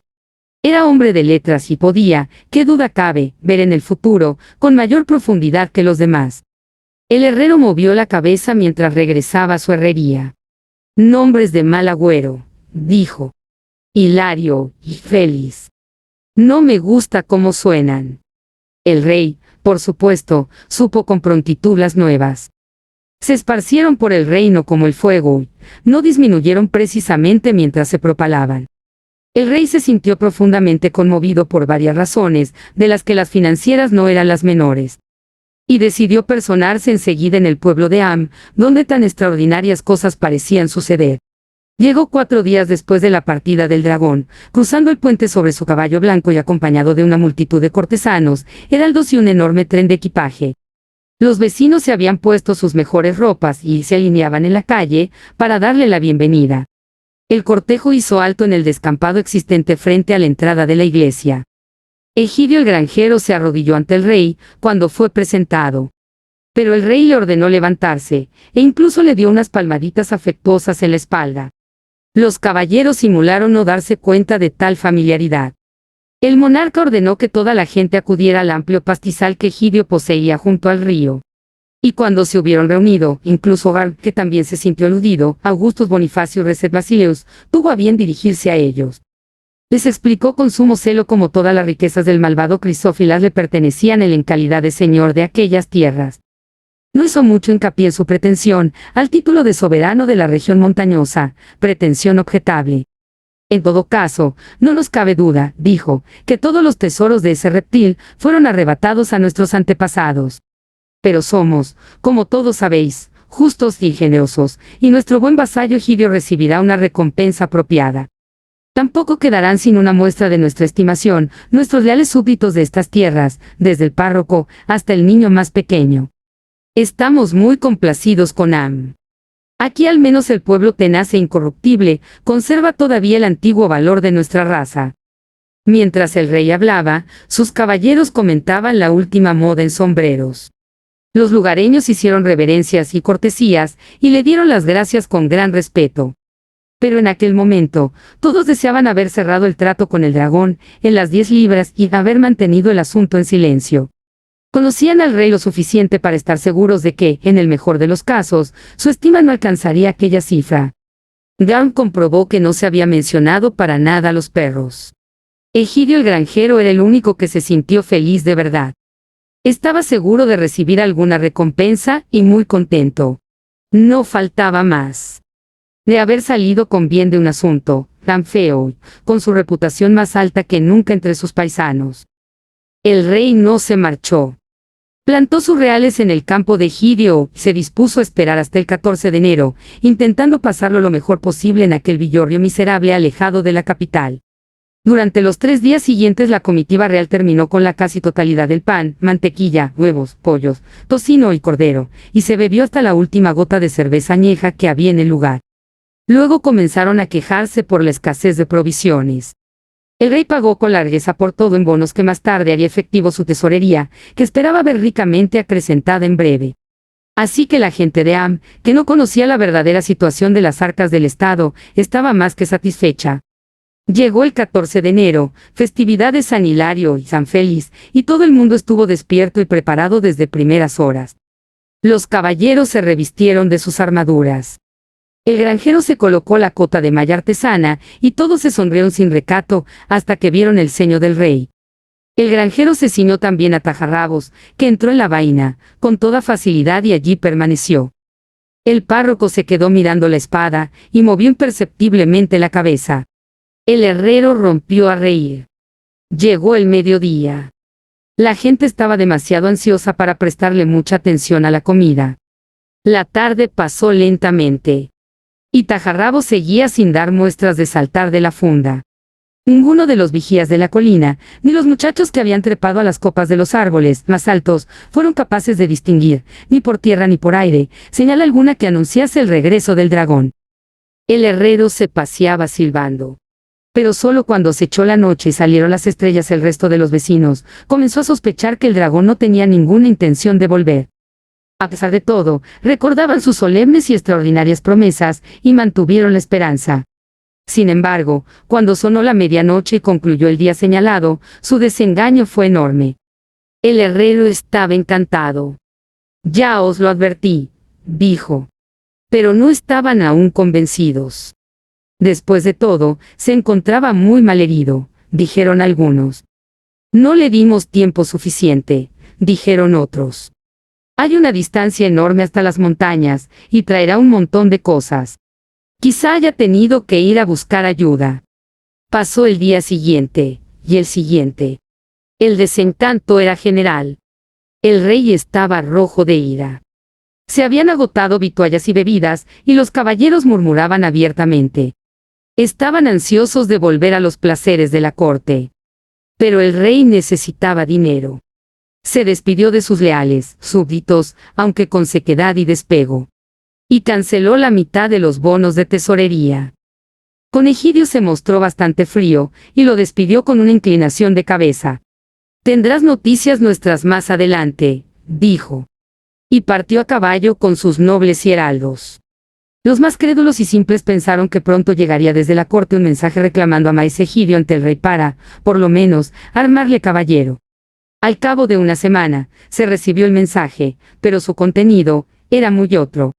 Speaker 1: Era hombre de letras y podía, qué duda cabe, ver en el futuro, con mayor profundidad que los demás. El herrero movió la cabeza mientras regresaba a su herrería. Nombres de mal agüero, dijo. Hilario y Félix. No me gusta cómo suenan. El rey, por supuesto, supo con prontitud las nuevas. Se esparcieron por el reino como el fuego, no disminuyeron precisamente mientras se propalaban. El rey se sintió profundamente conmovido por varias razones, de las que las financieras no eran las menores. Y decidió personarse enseguida en el pueblo de Am, donde tan extraordinarias cosas parecían suceder. Llegó 4 días después de la partida del dragón, cruzando el puente sobre su caballo blanco y acompañado de una multitud de cortesanos, heraldos y un enorme tren de equipaje. Los vecinos se habían puesto sus mejores ropas y se alineaban en la calle para darle la bienvenida. El cortejo hizo alto en el descampado existente frente a la entrada de la iglesia. Egidio el granjero se arrodilló ante el rey cuando fue presentado. Pero el rey le ordenó levantarse, e incluso le dio unas palmaditas afectuosas en la espalda. Los caballeros simularon no darse cuenta de tal familiaridad. El monarca ordenó que toda la gente acudiera al amplio pastizal que Egidio poseía junto al río. Y cuando se hubieron reunido, incluso Gar, que también se sintió aludido, Augustus Bonifacius Reset Basileus, tuvo a bien dirigirse a ellos. Les explicó con sumo celo cómo todas las riquezas del malvado Crisófilas le pertenecían él en calidad de señor de aquellas tierras. No hizo mucho hincapié en su pretensión al título de soberano de la región montañosa, pretensión objetable. En todo caso, no nos cabe duda, dijo, que todos los tesoros de ese reptil fueron arrebatados a nuestros antepasados. Pero somos, como todos sabéis, justos y generosos, y nuestro buen vasallo Egidio recibirá una recompensa apropiada. Tampoco quedarán sin una muestra de nuestra estimación nuestros leales súbditos de estas tierras, desde el párroco hasta el niño más pequeño. Estamos muy complacidos con Am. Aquí al menos el pueblo tenaz e incorruptible conserva todavía el antiguo valor de nuestra raza. Mientras el rey hablaba, sus caballeros comentaban la última moda en sombreros. Los lugareños hicieron reverencias y cortesías, y le dieron las gracias con gran respeto. Pero en aquel momento, todos deseaban haber cerrado el trato con el dragón, en las 10 libras, y haber mantenido el asunto en silencio. Conocían al rey lo suficiente para estar seguros de que, en el mejor de los casos, su estima no alcanzaría aquella cifra. Gaun comprobó que no se había mencionado para nada a los perros. Egidio el granjero era el único que se sintió feliz de verdad. Estaba seguro de recibir alguna recompensa y muy contento. No faltaba más. De haber salido con bien de un asunto tan feo, con su reputación más alta que nunca entre sus paisanos. El rey no se marchó. Plantó sus reales en el campo de Egidio, se dispuso a esperar hasta el 14 de enero, intentando pasarlo lo mejor posible en aquel villorrio miserable alejado de la capital. Durante los 3 días siguientes la comitiva real terminó con la casi totalidad del pan, mantequilla, huevos, pollos, tocino y cordero, y se bebió hasta la última gota de cerveza añeja que había en el lugar. Luego comenzaron a quejarse por la escasez de provisiones. El rey pagó con largueza por todo en bonos que más tarde haría efectivo su tesorería, que esperaba ver ricamente acrecentada en breve. Así que la gente de Am, que no conocía la verdadera situación de las arcas del Estado, estaba más que satisfecha. Llegó el 14 de enero, festividad de San Hilario y San Félix, y todo el mundo estuvo despierto y preparado desde primeras horas. Los caballeros se revistieron de sus armaduras. El granjero se colocó la cota de malla artesana, y todos se sonrieron sin recato, hasta que vieron el ceño del rey. El granjero se ciñó también a tajarrabos, que entró en la vaina, con toda facilidad y allí permaneció. El párroco se quedó mirando la espada, y movió imperceptiblemente la cabeza. El herrero rompió a reír. Llegó el mediodía. La gente estaba demasiado ansiosa para prestarle mucha atención a la comida. La tarde pasó lentamente. Y Tajarrabo seguía sin dar muestras de saltar de la funda. Ninguno de los vigías de la colina, ni los muchachos que habían trepado a las copas de los árboles más altos, fueron capaces de distinguir, ni por tierra ni por aire, señal alguna que anunciase el regreso del dragón. El herrero se paseaba silbando. Pero solo cuando se echó la noche y salieron las estrellas el resto de los vecinos, comenzó a sospechar que el dragón no tenía ninguna intención de volver. A pesar de todo, recordaban sus solemnes y extraordinarias promesas, y mantuvieron la esperanza. Sin embargo, cuando sonó la medianoche y concluyó el día señalado, su desengaño fue enorme. El herrero estaba encantado. Ya os lo advertí, dijo. Pero no estaban aún convencidos. Después de todo, se encontraba muy malherido, dijeron algunos. No le dimos tiempo suficiente, dijeron otros. Hay una distancia enorme hasta las montañas, y traerá un montón de cosas. Quizá haya tenido que ir a buscar ayuda. Pasó el día siguiente, y el siguiente. El desencanto era general. El rey estaba rojo de ira. Se habían agotado vituallas y bebidas, y los caballeros murmuraban abiertamente. Estaban ansiosos de volver a los placeres de la corte. Pero el rey necesitaba dinero. Se despidió de sus leales súbditos, aunque con sequedad y despego. Y canceló la mitad de los bonos de tesorería. Con Egidio se mostró bastante frío, y lo despidió con una inclinación de cabeza. «Tendrás noticias nuestras más adelante», dijo. Y partió a caballo con sus nobles y heraldos. Los más crédulos y simples pensaron que pronto llegaría desde la corte un mensaje reclamando a maese Egidio ante el rey para, por lo menos, armarle caballero. Al cabo de una semana, se recibió el mensaje, pero su contenido era muy otro.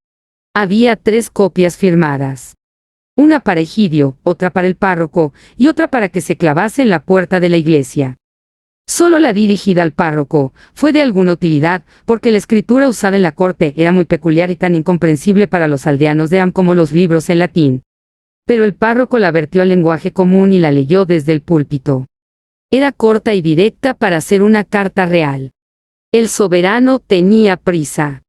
Speaker 1: Había 3 copias firmadas. Una para Egidio, otra para el párroco, y otra para que se clavase en la puerta de la iglesia. Solo la dirigida al párroco fue de alguna utilidad, porque la escritura usada en la corte era muy peculiar y tan incomprensible para los aldeanos de Am como los libros en latín. Pero el párroco la vertió al lenguaje común y la leyó desde el púlpito. Era corta y directa para ser una carta real. El soberano tenía prisa.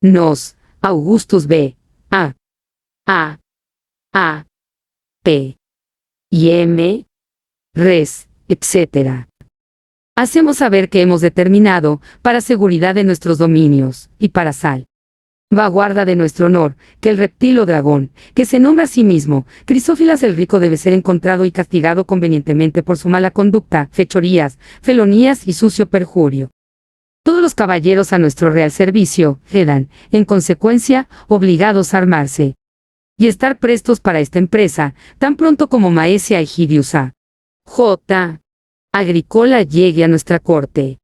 Speaker 1: Nos, Augustus B. A. P. y M. Res, etc. Hacemos saber que hemos determinado, para seguridad de nuestros dominios, y para salvaguarda de nuestro honor, que el reptil o dragón, que se nombra a sí mismo, Crisófilas el Rico, debe ser encontrado y castigado convenientemente por su mala conducta, fechorías, felonías y sucio perjurio. Todos los caballeros a nuestro real servicio quedan, en consecuencia, obligados a armarse y estar prestos para esta empresa, tan pronto como maese Egidius A. J. Agricola llegue a nuestra corte.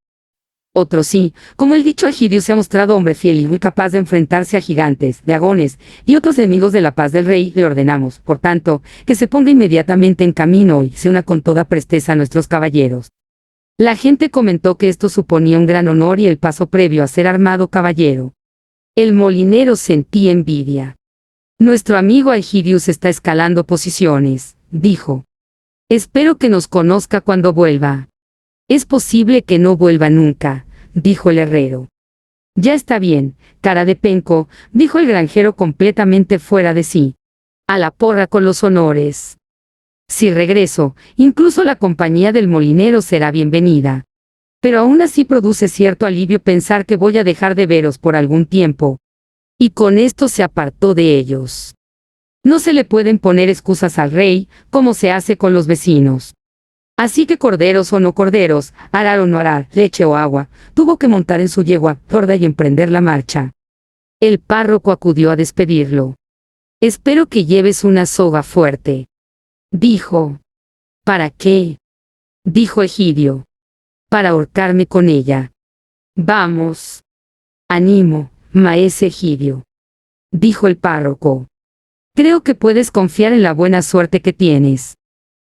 Speaker 1: Otro sí, como el dicho Egidio se ha mostrado hombre fiel y muy capaz de enfrentarse a gigantes, dragones y otros enemigos de la paz del rey, le ordenamos, por tanto, que se ponga inmediatamente en camino y se una con toda presteza a nuestros caballeros. La gente comentó que esto suponía un gran honor y el paso previo a ser armado caballero. El molinero sentía envidia. Nuestro amigo Egidius está escalando posiciones, dijo. Espero que nos conozca cuando vuelva. Es posible que no vuelva nunca, dijo el herrero. Ya está bien, cara de penco, dijo el granjero completamente fuera de sí. A la porra con los honores. Si regreso, incluso la compañía del molinero será bienvenida. Pero aún así produce cierto alivio pensar que voy a dejar de veros por algún tiempo. Y con esto se apartó de ellos. No se le pueden poner excusas al rey, como se hace con los vecinos. Así que corderos o no corderos, arar o no arar, leche o agua, tuvo que montar en su yegua torda y emprender la marcha. El párroco acudió a despedirlo. Espero que lleves una soga fuerte, dijo. ¿Para qué? Dijo Egidio. Para ahorcarme con ella. Vamos. Animo, maese Egidio, dijo el párroco. Creo que puedes confiar en la buena suerte que tienes.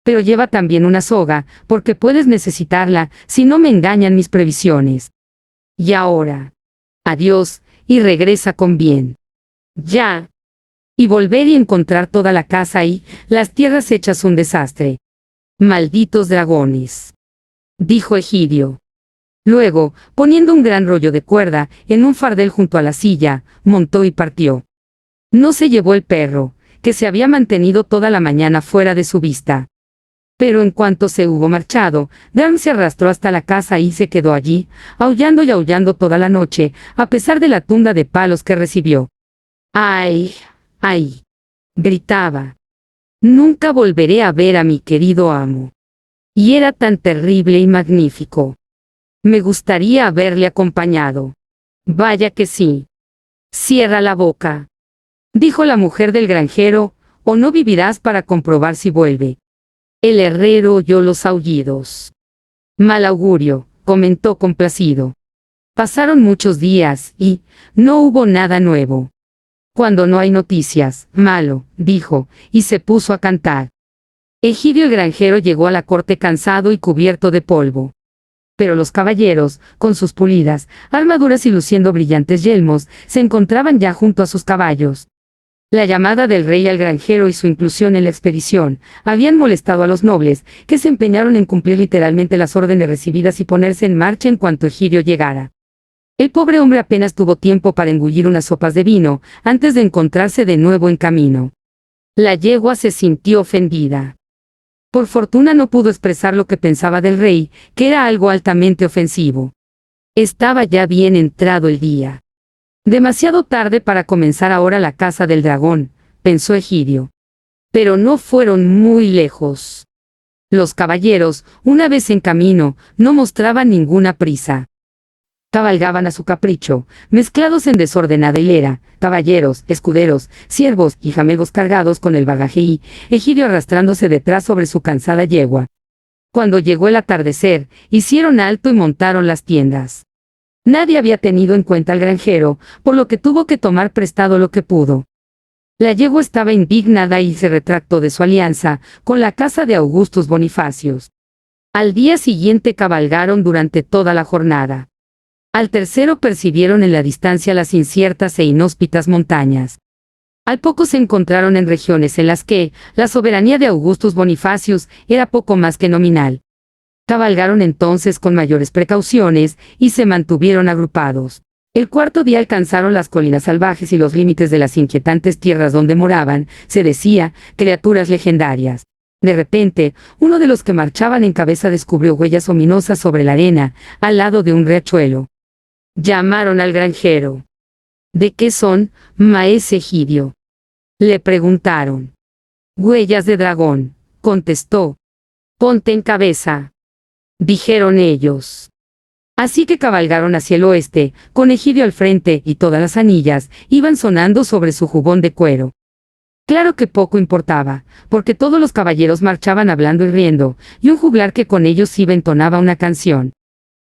Speaker 1: Pero lleva también una soga, porque puedes necesitarla, si no me engañan mis previsiones. Y ahora, adiós, y regresa con bien. Ya. Y volver y encontrar toda la casa y las tierras hechas un desastre. Malditos dragones, dijo Egidio. Luego, poniendo un gran rollo de cuerda en un fardel junto a la silla, montó y partió. No se llevó el perro, que se había mantenido toda la mañana fuera de su vista. Pero en cuanto se hubo marchado, Dram se arrastró hasta la casa y se quedó allí, aullando y aullando toda la noche, a pesar de la tunda de palos que recibió. ¡Ay! ¡Ay! Gritaba. Nunca volveré a ver a mi querido amo. Y era tan terrible y magnífico. Me gustaría haberle acompañado. Vaya que sí. Cierra la boca, dijo la mujer del granjero, o no vivirás para comprobar si vuelve. El herrero oyó los aullidos. Mal augurio, comentó complacido. Pasaron muchos días y no hubo nada nuevo. Cuando no hay noticias, malo, dijo, y se puso a cantar. Egidio el granjero llegó a la corte cansado y cubierto de polvo. Pero los caballeros, con sus pulidas armaduras y luciendo brillantes yelmos, se encontraban ya junto a sus caballos. La llamada del rey al granjero y su inclusión en la expedición habían molestado a los nobles, que se empeñaron en cumplir literalmente las órdenes recibidas y ponerse en marcha en cuanto Egidio llegara. El pobre hombre apenas tuvo tiempo para engullir unas sopas de vino, antes de encontrarse de nuevo en camino. La yegua se sintió ofendida. Por fortuna no pudo expresar lo que pensaba del rey, que era algo altamente ofensivo. Estaba ya bien entrado el día. Demasiado tarde para comenzar ahora la caza del dragón, pensó Egidio. Pero no fueron muy lejos. Los caballeros, una vez en camino, no mostraban ninguna prisa. Cabalgaban a su capricho, mezclados en desordenada hilera, caballeros, escuderos, siervos y jamelgos cargados con el bagaje y Egidio arrastrándose detrás sobre su cansada yegua. Cuando llegó el atardecer, hicieron alto y montaron las tiendas. Nadie había tenido en cuenta al granjero, por lo que tuvo que tomar prestado lo que pudo. La yegua estaba indignada y se retractó de su alianza con la casa de Augustus Bonifacius. Al día siguiente cabalgaron durante toda la jornada. Al tercero percibieron en la distancia las inciertas e inhóspitas montañas. Al poco se encontraron en regiones en las que la soberanía de Augustus Bonifacius era poco más que nominal. Cabalgaron entonces con mayores precauciones y se mantuvieron agrupados. El cuarto día alcanzaron las colinas salvajes y los límites de las inquietantes tierras donde moraban, se decía, criaturas legendarias. De repente, uno de los que marchaban en cabeza descubrió huellas ominosas sobre la arena, al lado de un riachuelo. Llamaron al granjero. ¿De qué son, maese Egidio?, le preguntaron. Huellas de dragón, contestó. Ponte en cabeza, dijeron ellos. Así que cabalgaron hacia el oeste, con Egidio al frente, y todas las anillas iban sonando sobre su jubón de cuero. Claro que poco importaba, porque todos los caballeros marchaban hablando y riendo, y un juglar que con ellos iba entonaba una canción.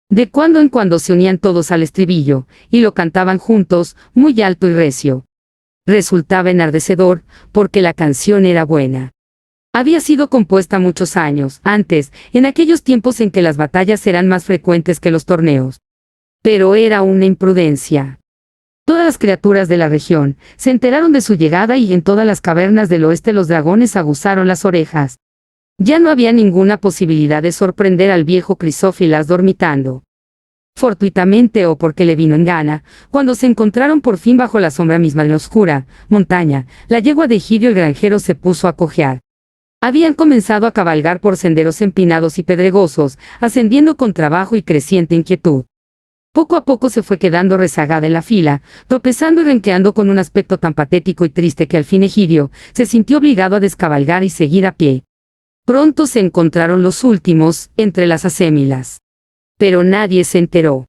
Speaker 1: De cuando en cuando se unían todos al estribillo, y lo cantaban juntos, muy alto y recio. Resultaba enardecedor, porque la canción era buena. Había sido compuesta muchos años antes, en aquellos tiempos en que las batallas eran más frecuentes que los torneos. Pero era una imprudencia. Todas las criaturas de la región se enteraron de su llegada y en todas las cavernas del oeste los dragones aguzaron las orejas. Ya no había ninguna posibilidad de sorprender al viejo Crisófilas dormitando. Fortuitamente o porque le vino en gana, cuando se encontraron por fin bajo la sombra misma de la oscura montaña, la yegua de Egidio el granjero se puso a cojear. Habían comenzado a cabalgar por senderos empinados y pedregosos, ascendiendo con trabajo y creciente inquietud. Poco a poco se fue quedando rezagada en la fila, tropezando y renqueando con un aspecto tan patético y triste que al fin Egidio se sintió obligado a descabalgar y seguir a pie. Pronto se encontraron los últimos, entre las acémilas. Pero nadie se enteró.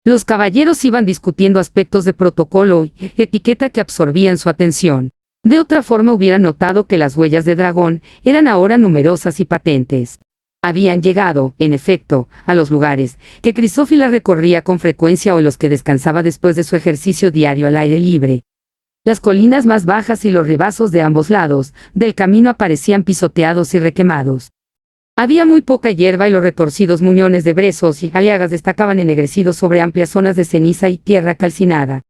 Speaker 1: Los caballeros iban discutiendo aspectos de protocolo y etiqueta que absorbían su atención. De otra forma hubieran notado que las huellas de dragón eran ahora numerosas y patentes. Habían llegado, en efecto, a los lugares que Crisófila recorría con frecuencia o en los que descansaba después de su ejercicio diario al aire libre. Las colinas más bajas y los ribazos de ambos lados del camino aparecían pisoteados y requemados. Había muy poca hierba y los retorcidos muñones de brezos y aliagas destacaban ennegrecidos sobre amplias zonas de ceniza y tierra calcinada.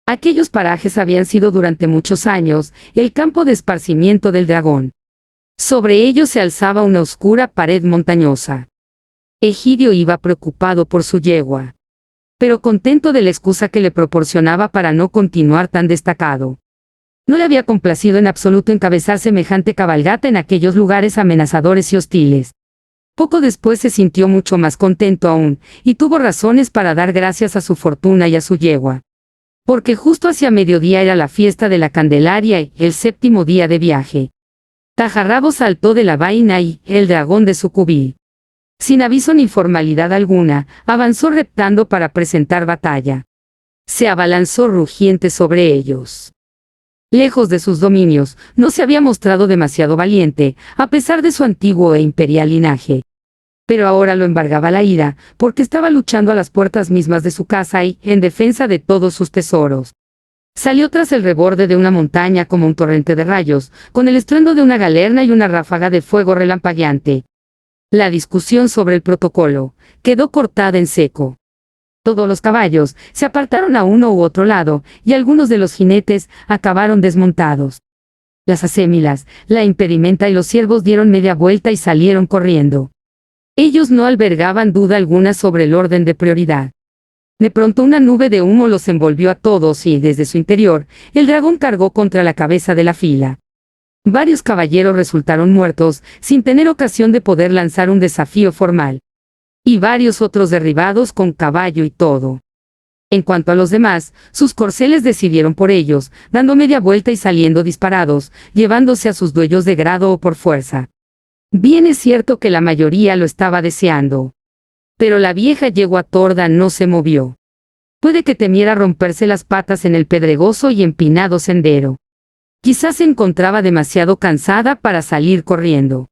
Speaker 1: Aquellos parajes habían sido durante muchos años el campo de esparcimiento del dragón. Sobre ellos se alzaba una oscura pared montañosa. Egidio iba preocupado por su yegua, pero contento de la excusa que le proporcionaba para no continuar tan destacado. No le había complacido en absoluto encabezar semejante cabalgata en aquellos lugares amenazadores y hostiles. Poco después se sintió mucho más contento aún, y tuvo razones para dar gracias a su fortuna y a su yegua. Porque justo hacia mediodía era la fiesta de la Candelaria y el 7º día de viaje. Tajarrabo saltó de la vaina y el dragón de su cubil. Sin aviso ni formalidad alguna, avanzó reptando para presentar batalla. Se abalanzó rugiente sobre ellos. Lejos de sus dominios, no se había mostrado demasiado valiente, a pesar de su antiguo e imperial linaje. Pero ahora lo embargaba la ira, porque estaba luchando a las puertas mismas de su casa y en defensa de todos sus tesoros. Salió tras el reborde de una montaña como un torrente de rayos, con el estruendo de una galerna y una ráfaga de fuego relampagueante. La discusión sobre el protocolo quedó cortada en seco. Todos los caballos se apartaron a uno u otro lado, y algunos de los jinetes acabaron desmontados. Las acémilas, la impedimenta y los siervos dieron media vuelta y salieron corriendo. Ellos no albergaban duda alguna sobre el orden de prioridad. De pronto una nube de humo los envolvió a todos y, desde su interior, el dragón cargó contra la cabeza de la fila. Varios caballeros resultaron muertos, sin tener ocasión de poder lanzar un desafío formal. Y varios otros derribados con caballo y todo. En cuanto a los demás, sus corceles decidieron por ellos, dando media vuelta y saliendo disparados, llevándose a sus dueños de grado o por fuerza. Bien es cierto que la mayoría lo estaba deseando. Pero la vieja yegua torda no se movió. Puede que temiera romperse las patas en el pedregoso y empinado sendero. Quizás se encontraba demasiado cansada para salir corriendo.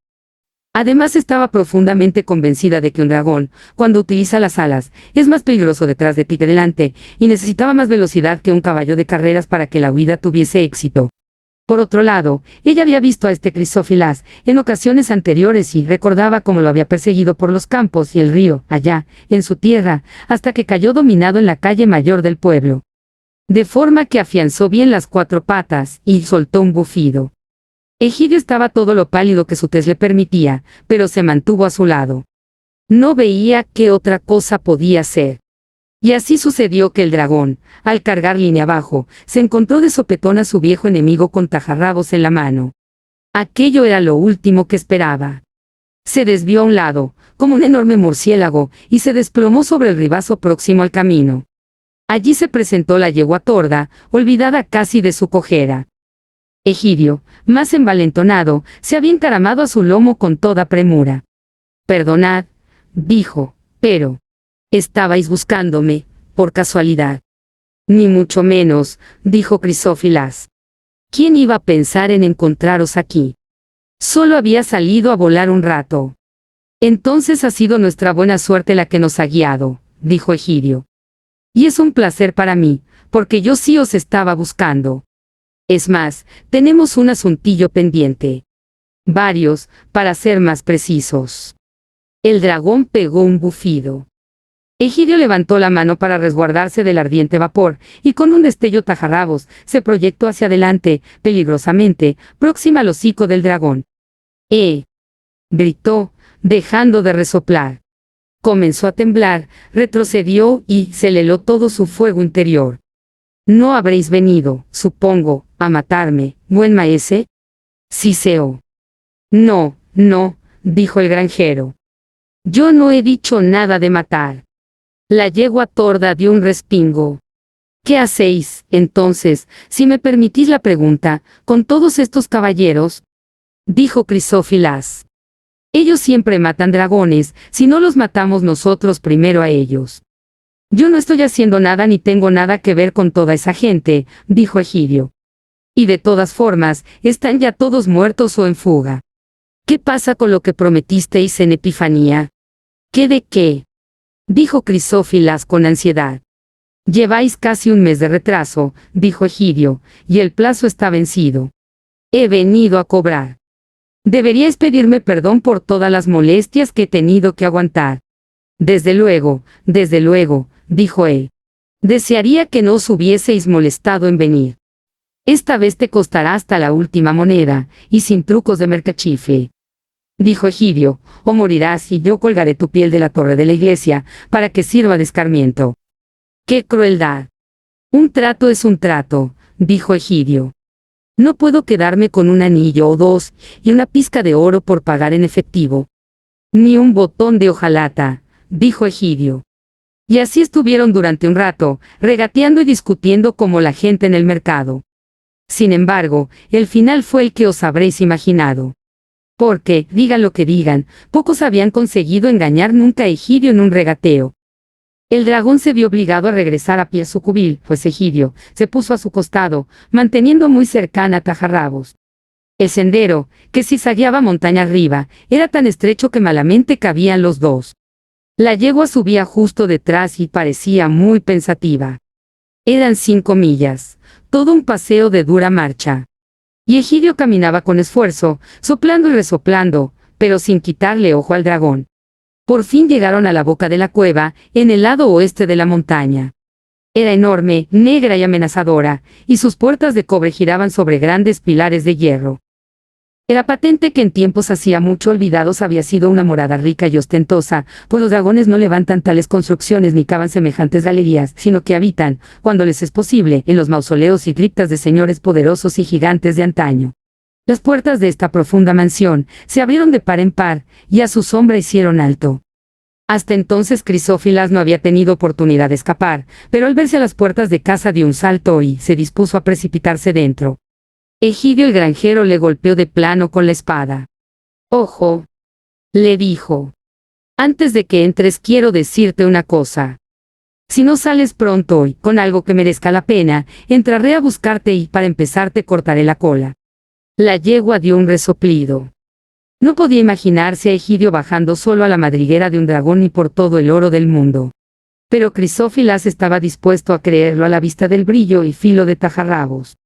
Speaker 1: Además estaba profundamente convencida de que un dragón, cuando utiliza las alas, es más peligroso detrás de ti que delante, y necesitaba más velocidad que un caballo de carreras para que la huida tuviese éxito. Por otro lado, ella había visto a este Crisófilas en ocasiones anteriores y recordaba cómo lo había perseguido por los campos y el río, allá, en su tierra, hasta que cayó dominado en la calle mayor del pueblo. De forma que afianzó bien las cuatro patas y soltó un bufido. Egidio estaba todo lo pálido que su tez le permitía, pero se mantuvo a su lado. No veía qué otra cosa podía ser. Y así sucedió que el dragón, al cargar línea abajo, se encontró de sopetón a su viejo enemigo con tajarrabos en la mano. Aquello era lo último que esperaba. Se desvió a un lado, como un enorme murciélago, y se desplomó sobre el ribazo próximo al camino. Allí se presentó la yegua torda, olvidada casi de su cojera. Egidio, más envalentonado, se había encaramado a su lomo con toda premura. «Perdonad», dijo, «pero estabais buscándome, por casualidad». «Ni mucho menos», dijo Crisófilas. «¿Quién iba a pensar en encontraros aquí? Solo había salido a volar un rato». «Entonces ha sido nuestra buena suerte la que nos ha guiado», dijo Egidio. «Y es un placer para mí, porque yo sí os estaba buscando. Es más, tenemos un asuntillo pendiente. Varios, para ser más precisos». El dragón pegó un bufido. Egidio levantó la mano para resguardarse del ardiente vapor, y con un destello tajarrabos, se proyectó hacia adelante, peligrosamente, próxima al hocico del dragón. Gritó, dejando de resoplar. Comenzó a temblar, retrocedió y se le heló todo su fuego interior. «No habréis venido, supongo, a matarme, buen maese». Siseó. «No, no», dijo el granjero. «Yo no he dicho nada de matar». La yegua torda dio un respingo. «¿Qué hacéis, entonces, si me permitís la pregunta, con todos estos caballeros?», dijo Crisófilas. «Ellos siempre matan dragones, si no los matamos nosotros primero a ellos». «Yo no estoy haciendo nada ni tengo nada que ver con toda esa gente», dijo Egidio. «Y de todas formas, están ya todos muertos o en fuga. ¿Qué pasa con lo que prometisteis en Epifanía?» «¿Qué de qué?», dijo Crisófilas con ansiedad. «Lleváis casi un mes de retraso», dijo Egidio, «y el plazo está vencido. He venido a cobrar. Deberíais pedirme perdón por todas las molestias que he tenido que aguantar». desde luego», dijo él. «Desearía que no os hubieseis molestado en venir. Esta vez te costará hasta la última moneda, y sin trucos de mercachife», dijo Egidio, «o morirás y yo colgaré tu piel de la torre de la iglesia, para que sirva de escarmiento». «¡Qué crueldad!». «Un trato es un trato», dijo Egidio. «No puedo quedarme con un anillo o dos, y una pizca de oro por pagar en efectivo». «Ni un botón de hojalata», dijo Egidio. Y así estuvieron durante un rato, regateando y discutiendo como la gente en el mercado. Sin embargo, el final fue el que os habréis imaginado. Porque, digan lo que digan, pocos habían conseguido engañar nunca a Egidio en un regateo. El dragón se vio obligado a regresar a pie a su cubil, pues Egidio se puso a su costado, manteniendo muy cercana a tajarrabos. El sendero, que zigzagueaba montaña arriba, era tan estrecho que malamente cabían los dos. La yegua subía justo detrás y parecía muy pensativa. Eran 5 millas, todo un paseo de dura marcha. Y Egidio caminaba con esfuerzo, soplando y resoplando, pero sin quitarle ojo al dragón. Por fin llegaron a la boca de la cueva, en el lado oeste de la montaña. Era enorme, negra y amenazadora, y sus puertas de cobre giraban sobre grandes pilares de hierro. Era patente que en tiempos hacía mucho olvidados había sido una morada rica y ostentosa, pues los dragones no levantan tales construcciones ni cavan semejantes galerías, sino que habitan, cuando les es posible, en los mausoleos y criptas de señores poderosos y gigantes de antaño. Las puertas de esta profunda mansión se abrieron de par en par, y a su sombra hicieron alto. Hasta entonces Crisófilas no había tenido oportunidad de escapar, pero al verse a las puertas de casa dio un salto y se dispuso a precipitarse dentro. Egidio el granjero le golpeó de plano con la espada. «Ojo», le dijo. «Antes de que entres quiero decirte una cosa. Si no sales pronto y con algo que merezca la pena, entraré a buscarte y para empezar te cortaré la cola». La yegua dio un resoplido. No podía imaginarse a Egidio bajando solo a la madriguera de un dragón ni por todo el oro del mundo. Pero Crisófilas estaba dispuesto a creerlo a la vista del brillo y filo de tajarrabos.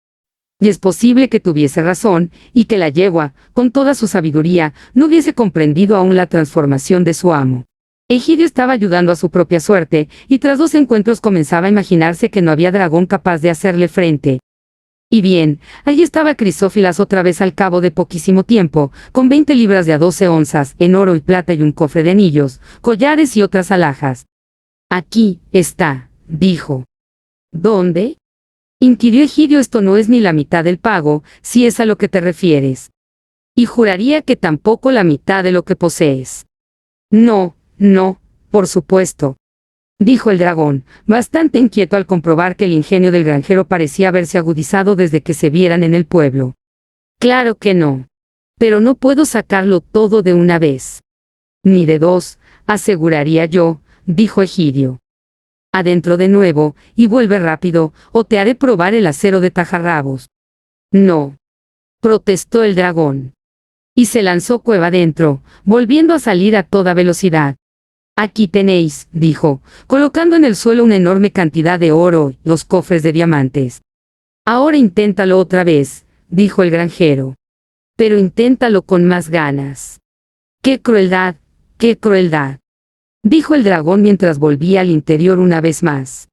Speaker 1: Y es posible que tuviese razón, y que la yegua, con toda su sabiduría, no hubiese comprendido aún la transformación de su amo. Egidio estaba ayudando a su propia suerte, y tras 2 encuentros comenzaba a imaginarse que no había dragón capaz de hacerle frente. Y bien, allí estaba Crisófilas otra vez al cabo de poquísimo tiempo, con 20 libras de a 12 onzas, en oro y plata y un cofre de anillos, collares y otras alhajas. «Aquí está», dijo. «¿Dónde?», inquirió Egidio. «Esto no es ni la mitad del pago, si es a lo que te refieres. Y juraría que tampoco la mitad de lo que posees». «No, no, por supuesto», dijo el dragón, bastante inquieto al comprobar que el ingenio del granjero parecía haberse agudizado desde que se vieran en el pueblo. «Claro que no. Pero no puedo sacarlo todo de una vez». «Ni de 2, aseguraría yo», dijo Egidio. «Adentro de nuevo, y vuelve rápido, o te haré probar el acero de tajarrabos». «No», protestó el dragón. Y se lanzó cueva adentro, volviendo a salir a toda velocidad. «Aquí tenéis», dijo, colocando en el suelo una enorme cantidad de oro y los cofres de diamantes. «Ahora inténtalo otra vez», dijo el granjero. «Pero inténtalo con más ganas». «¡Qué crueldad! ¡Qué crueldad!», dijo el dragón mientras volvía al interior una vez más.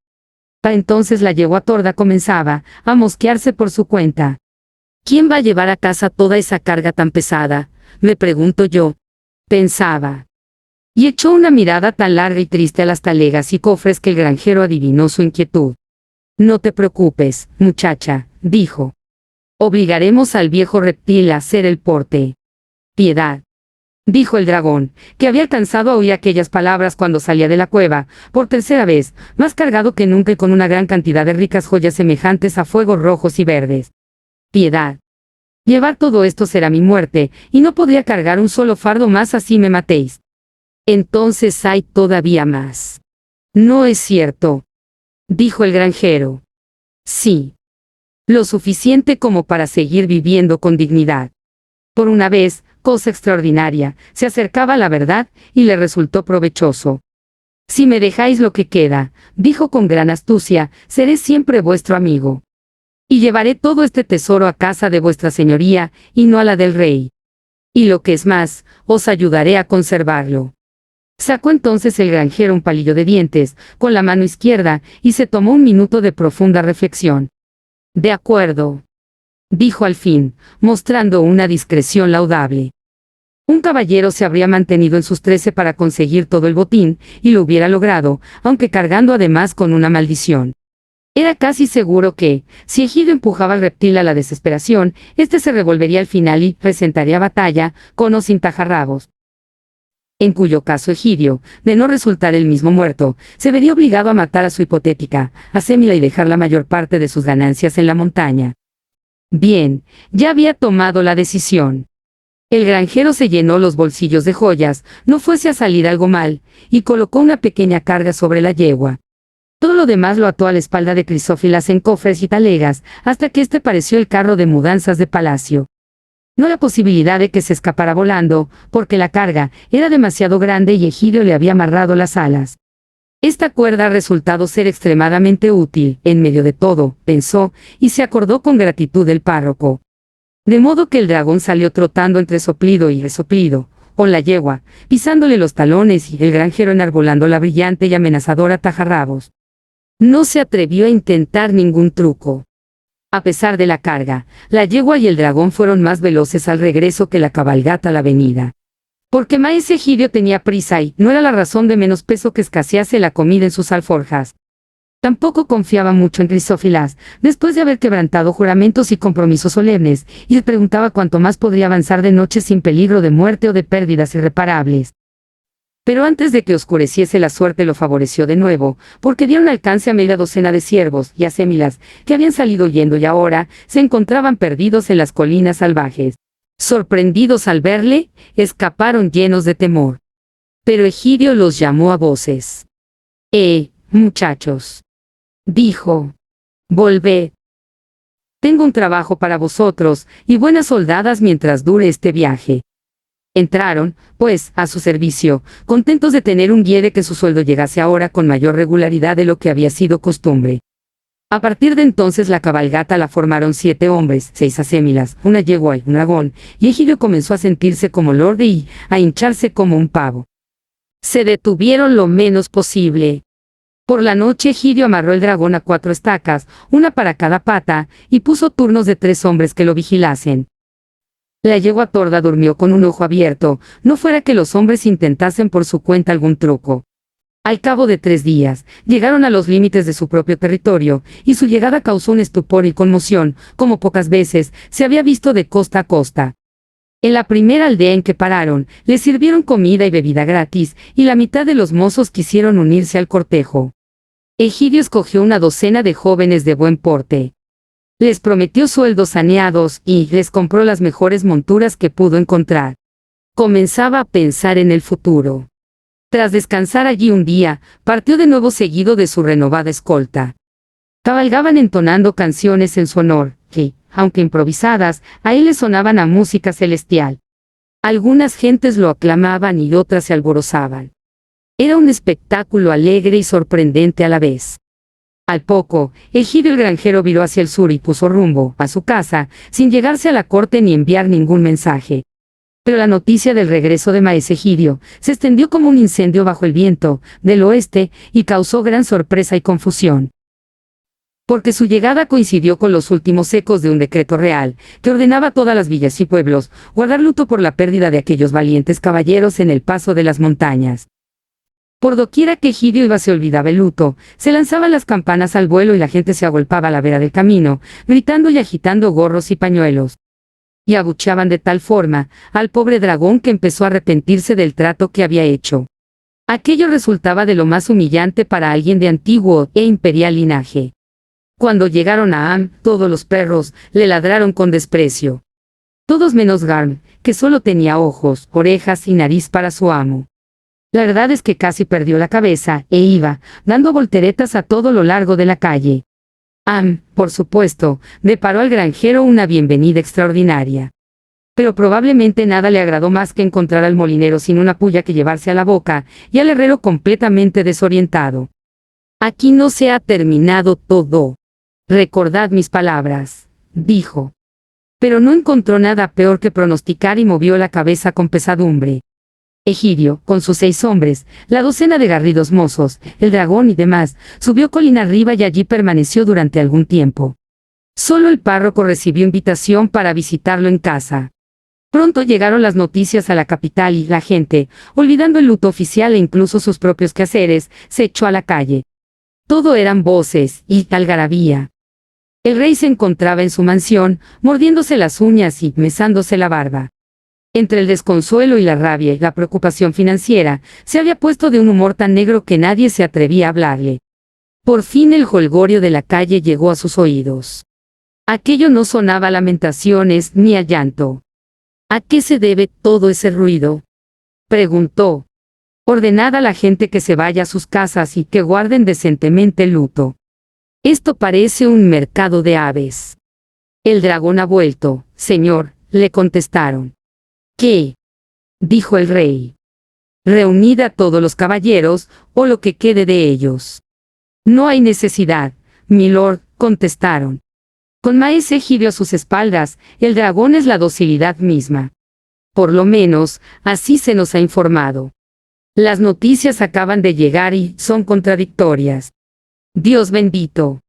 Speaker 1: Para entonces la yegua torda comenzaba a mosquearse por su cuenta. «¿Quién va a llevar a casa toda esa carga tan pesada?», me pregunto yo, pensaba. Y echó una mirada tan larga y triste a las talegas y cofres que el granjero adivinó su inquietud. «No te preocupes, muchacha», dijo. «Obligaremos al viejo reptil a hacer el porte». «Piedad», dijo el dragón, que había alcanzado a oír aquellas palabras cuando salía de la cueva, por tercera vez, más cargado que nunca y con una gran cantidad de ricas joyas semejantes a fuegos rojos y verdes. «Piedad. Llevar todo esto será mi muerte, y no podría cargar un solo fardo más así me matéis». «Entonces hay todavía más». «No es cierto», dijo el granjero. «Sí. Lo suficiente como para seguir viviendo con dignidad». Por una vez, cosa extraordinaria, se acercaba a la verdad, y le resultó provechoso. «Si me dejáis lo que queda», dijo con gran astucia, «seré siempre vuestro amigo. Y llevaré todo este tesoro a casa de vuestra señoría, y no a la del rey. Y lo que es más, os ayudaré a conservarlo». Sacó entonces el granjero un palillo de dientes, con la mano izquierda, y se tomó un minuto de profunda reflexión. «De acuerdo», dijo al fin, mostrando una discreción laudable. Un caballero se habría mantenido en sus 13 para conseguir todo el botín, y lo hubiera logrado, aunque cargando además con una maldición. Era casi seguro que, si Egidio empujaba al reptil a la desesperación, éste se revolvería al final y presentaría batalla, con o sin tajarrabos. En cuyo caso Egidio, de no resultar él mismo muerto, se vería obligado a matar a su hipotética Asémila y dejar la mayor parte de sus ganancias en la montaña. Bien, ya había tomado la decisión. El granjero se llenó los bolsillos de joyas, no fuese a salir algo mal, y colocó una pequeña carga sobre la yegua. Todo lo demás lo ató a la espalda de Crisófilas en cofres y talegas, hasta que éste pareció el carro de mudanzas de palacio. No la posibilidad de que se escapara volando, porque la carga era demasiado grande y Egidio le había amarrado las alas. Esta cuerda ha resultado ser extremadamente útil, en medio de todo, pensó, y se acordó con gratitud del párroco. De modo que el dragón salió trotando entre soplido y resoplido, con la yegua, pisándole los talones y el granjero enarbolando la brillante y amenazadora tajarrabos. No se atrevió a intentar ningún truco. A pesar de la carga, la yegua y el dragón fueron más veloces al regreso que la cabalgata a la venida. Porque maese Egidio tenía prisa y no era la razón de menos peso que escasease la comida en sus alforjas. Tampoco confiaba mucho en Crisófilas, después de haber quebrantado juramentos y compromisos solemnes, y se preguntaba cuánto más podría avanzar de noche sin peligro de muerte o de pérdidas irreparables. Pero antes de que oscureciese la suerte lo favoreció de nuevo, porque dieron alcance a media docena de ciervos y acémilas, que habían salido huyendo y ahora se encontraban perdidos en las colinas salvajes. Sorprendidos al verle, escaparon llenos de temor. Pero Egidio los llamó a voces. Muchachos, dijo, volved. Tengo un trabajo para vosotros, y buenas soldadas mientras dure este viaje. Entraron, pues, a su servicio, contentos de tener un guía de que su sueldo llegase ahora con mayor regularidad de lo que había sido costumbre. A partir de entonces la cabalgata la formaron 7 hombres, 6 acémilas, una yegua y un dragón, y Egidio comenzó a sentirse como lord y a hincharse como un pavo. Se detuvieron lo menos posible. Por la noche Egidio amarró el dragón a 4 estacas, una para cada pata, y puso turnos de 3 hombres que lo vigilasen. La yegua torda durmió con un ojo abierto, no fuera que los hombres intentasen por su cuenta algún truco. Al cabo de 3 días, llegaron a los límites de su propio territorio, y su llegada causó un estupor y conmoción, como pocas veces se había visto de costa a costa. En la primera aldea en que pararon, les sirvieron comida y bebida gratis, y la mitad de los mozos quisieron unirse al cortejo. Egidio escogió una docena de jóvenes de buen porte. Les prometió sueldos saneados y les compró las mejores monturas que pudo encontrar. Comenzaba a pensar en el futuro. Tras descansar allí un día, partió de nuevo seguido de su renovada escolta. Cabalgaban entonando canciones en su honor, que, aunque improvisadas, a él le sonaban a música celestial. Algunas gentes lo aclamaban y otras se alborozaban. Era un espectáculo alegre y sorprendente a la vez. Al poco, Egidio el granjero viró hacia el sur y puso rumbo a su casa, sin llegarse a la corte ni enviar ningún mensaje. Pero la noticia del regreso de maese Egidio se extendió como un incendio bajo el viento del oeste y causó gran sorpresa y confusión. Porque su llegada coincidió con los últimos ecos de un decreto real, que ordenaba a todas las villas y pueblos guardar luto por la pérdida de aquellos valientes caballeros en el paso de las montañas. Por doquiera que Egidio iba se olvidaba el luto, se lanzaban las campanas al vuelo y la gente se agolpaba a la vera del camino, gritando y agitando gorros y pañuelos. Y abucheaban de tal forma al pobre dragón que empezó a arrepentirse del trato que había hecho. Aquello resultaba de lo más humillante para alguien de antiguo e imperial linaje. Cuando llegaron a Am, todos los perros le ladraron con desprecio. Todos menos Garm, que solo tenía ojos, orejas y nariz para su amo. La verdad es que casi perdió la cabeza, e iba, dando volteretas a todo lo largo de la calle. Por supuesto, deparó al granjero una bienvenida extraordinaria. Pero probablemente nada le agradó más que encontrar al molinero sin una puya que llevarse a la boca, y al herrero completamente desorientado. Aquí no se ha terminado todo. Recordad mis palabras, dijo. Pero no encontró nada peor que pronosticar y movió la cabeza con pesadumbre. Egidio, con sus 6 hombres, la docena de garridos mozos, el dragón y demás, subió colina arriba y allí permaneció durante algún tiempo. Solo el párroco recibió invitación para visitarlo en casa. Pronto llegaron las noticias a la capital y la gente, olvidando el luto oficial e incluso sus propios quehaceres, se echó a la calle. Todo eran voces y algarabía. El rey se encontraba en su mansión, mordiéndose las uñas y mesándose la barba. Entre el desconsuelo y la rabia y la preocupación financiera, se había puesto de un humor tan negro que nadie se atrevía a hablarle. Por fin el jolgorio de la calle llegó a sus oídos. Aquello no sonaba a lamentaciones ni a llanto. ¿A qué se debe todo ese ruido?, preguntó. Ordenad a la gente que se vaya a sus casas y que guarden decentemente el luto. Esto parece un mercado de aves. El dragón ha vuelto, señor, le contestaron. ¿Qué?, dijo el rey. Reunid a todos los caballeros, o lo que quede de ellos. No hay necesidad, milord, contestaron. Con maese Egidio a sus espaldas, el dragón es la docilidad misma. Por lo menos, así se nos ha informado. Las noticias acaban de llegar y son contradictorias. Dios bendito,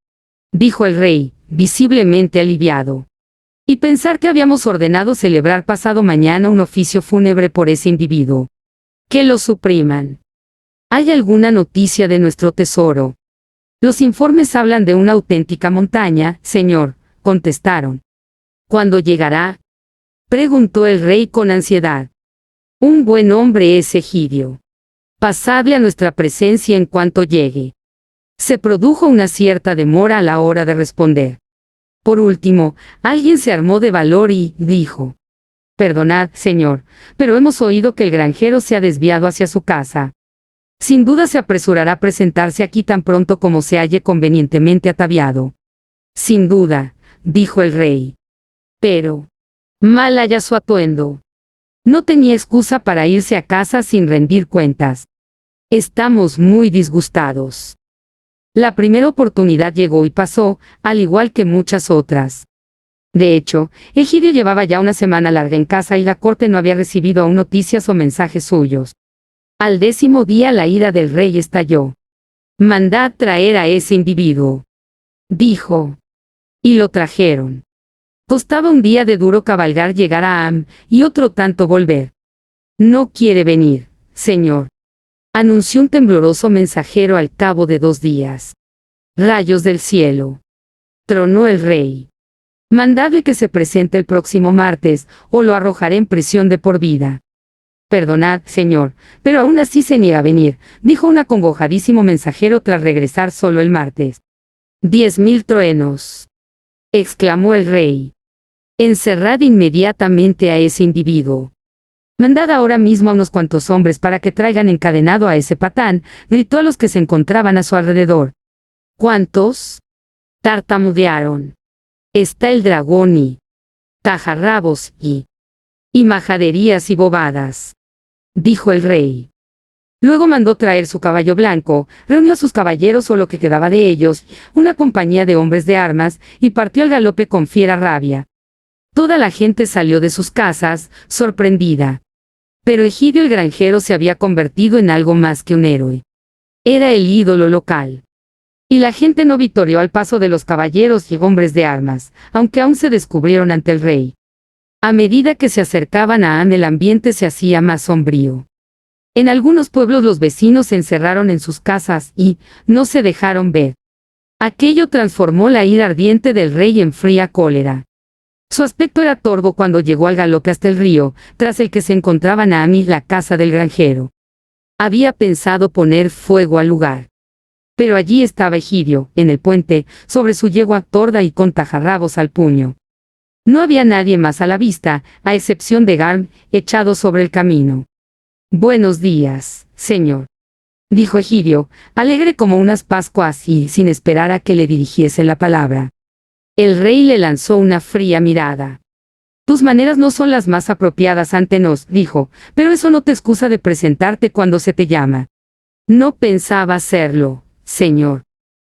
Speaker 1: dijo el rey, visiblemente aliviado. Y pensar que habíamos ordenado celebrar pasado mañana un oficio fúnebre por ese individuo. Que lo supriman. ¿Hay alguna noticia de nuestro tesoro? Los informes hablan de una auténtica montaña, señor, contestaron. ¿Cuándo llegará?, preguntó el rey con ansiedad. Un buen hombre es Egidio. Pasadle a nuestra presencia en cuanto llegue. Se produjo una cierta demora a la hora de responder. Por último, alguien se armó de valor y dijo: Perdonad, señor, pero hemos oído que el granjero se ha desviado hacia su casa. Sin duda se apresurará a presentarse aquí tan pronto como se halle convenientemente ataviado. Sin duda, dijo el rey. Pero, mal haya su atuendo. No tenía excusa para irse a casa sin rendir cuentas. Estamos muy disgustados. La primera oportunidad llegó y pasó, al igual que muchas otras. De hecho, Egidio llevaba ya una semana larga en casa y la corte no había recibido aún noticias o mensajes suyos. Al 10º día la ira del rey estalló. Mandad traer a ese individuo, dijo. Y lo trajeron. Costaba un día de duro cabalgar llegar a Am, y otro tanto volver. No quiere venir, señor, anunció un tembloroso mensajero al cabo de 2 días. Rayos del cielo, tronó el rey. Mandadle que se presente el próximo martes, o lo arrojaré en prisión de por vida. Perdonad, señor, pero aún así se niega a venir, dijo un acongojadísimo mensajero tras regresar solo el martes. 10.000 truenos, exclamó el rey. Encerrad inmediatamente a ese individuo. Mandad ahora mismo a unos cuantos hombres para que traigan encadenado a ese patán, gritó a los que se encontraban a su alrededor. ¿Cuántos? Tartamudearon. Está el dragón y tajarrabos y majaderías y bobadas, dijo el rey. Luego mandó traer su caballo blanco, reunió a sus caballeros o lo que quedaba de ellos, una compañía de hombres de armas, y partió al galope con fiera rabia. Toda la gente salió de sus casas, sorprendida. Pero Egidio el granjero se había convertido en algo más que un héroe. Era el ídolo local. Y la gente no vitoreó al paso de los caballeros y hombres de armas, aunque aún se descubrieron ante el rey. A medida que se acercaban a Am, el ambiente se hacía más sombrío. En algunos pueblos los vecinos se encerraron en sus casas y no se dejaron ver. Aquello transformó la ira ardiente del rey en fría cólera. Su aspecto era torvo cuando llegó al galope hasta el río, tras el que se encontraba Naam y la casa del granjero. Había pensado poner fuego al lugar. Pero allí estaba Egidio, en el puente, sobre su yegua torda y con tajarrabos al puño. No había nadie más a la vista, a excepción de Garm, echado sobre el camino. Buenos días, señor, dijo Egidio, alegre como unas Pascuas y sin esperar a que le dirigiese la palabra. El rey le lanzó una fría mirada. Tus maneras no son las más apropiadas ante nos, dijo, pero eso no te excusa de presentarte cuando se te llama. No pensaba hacerlo, señor.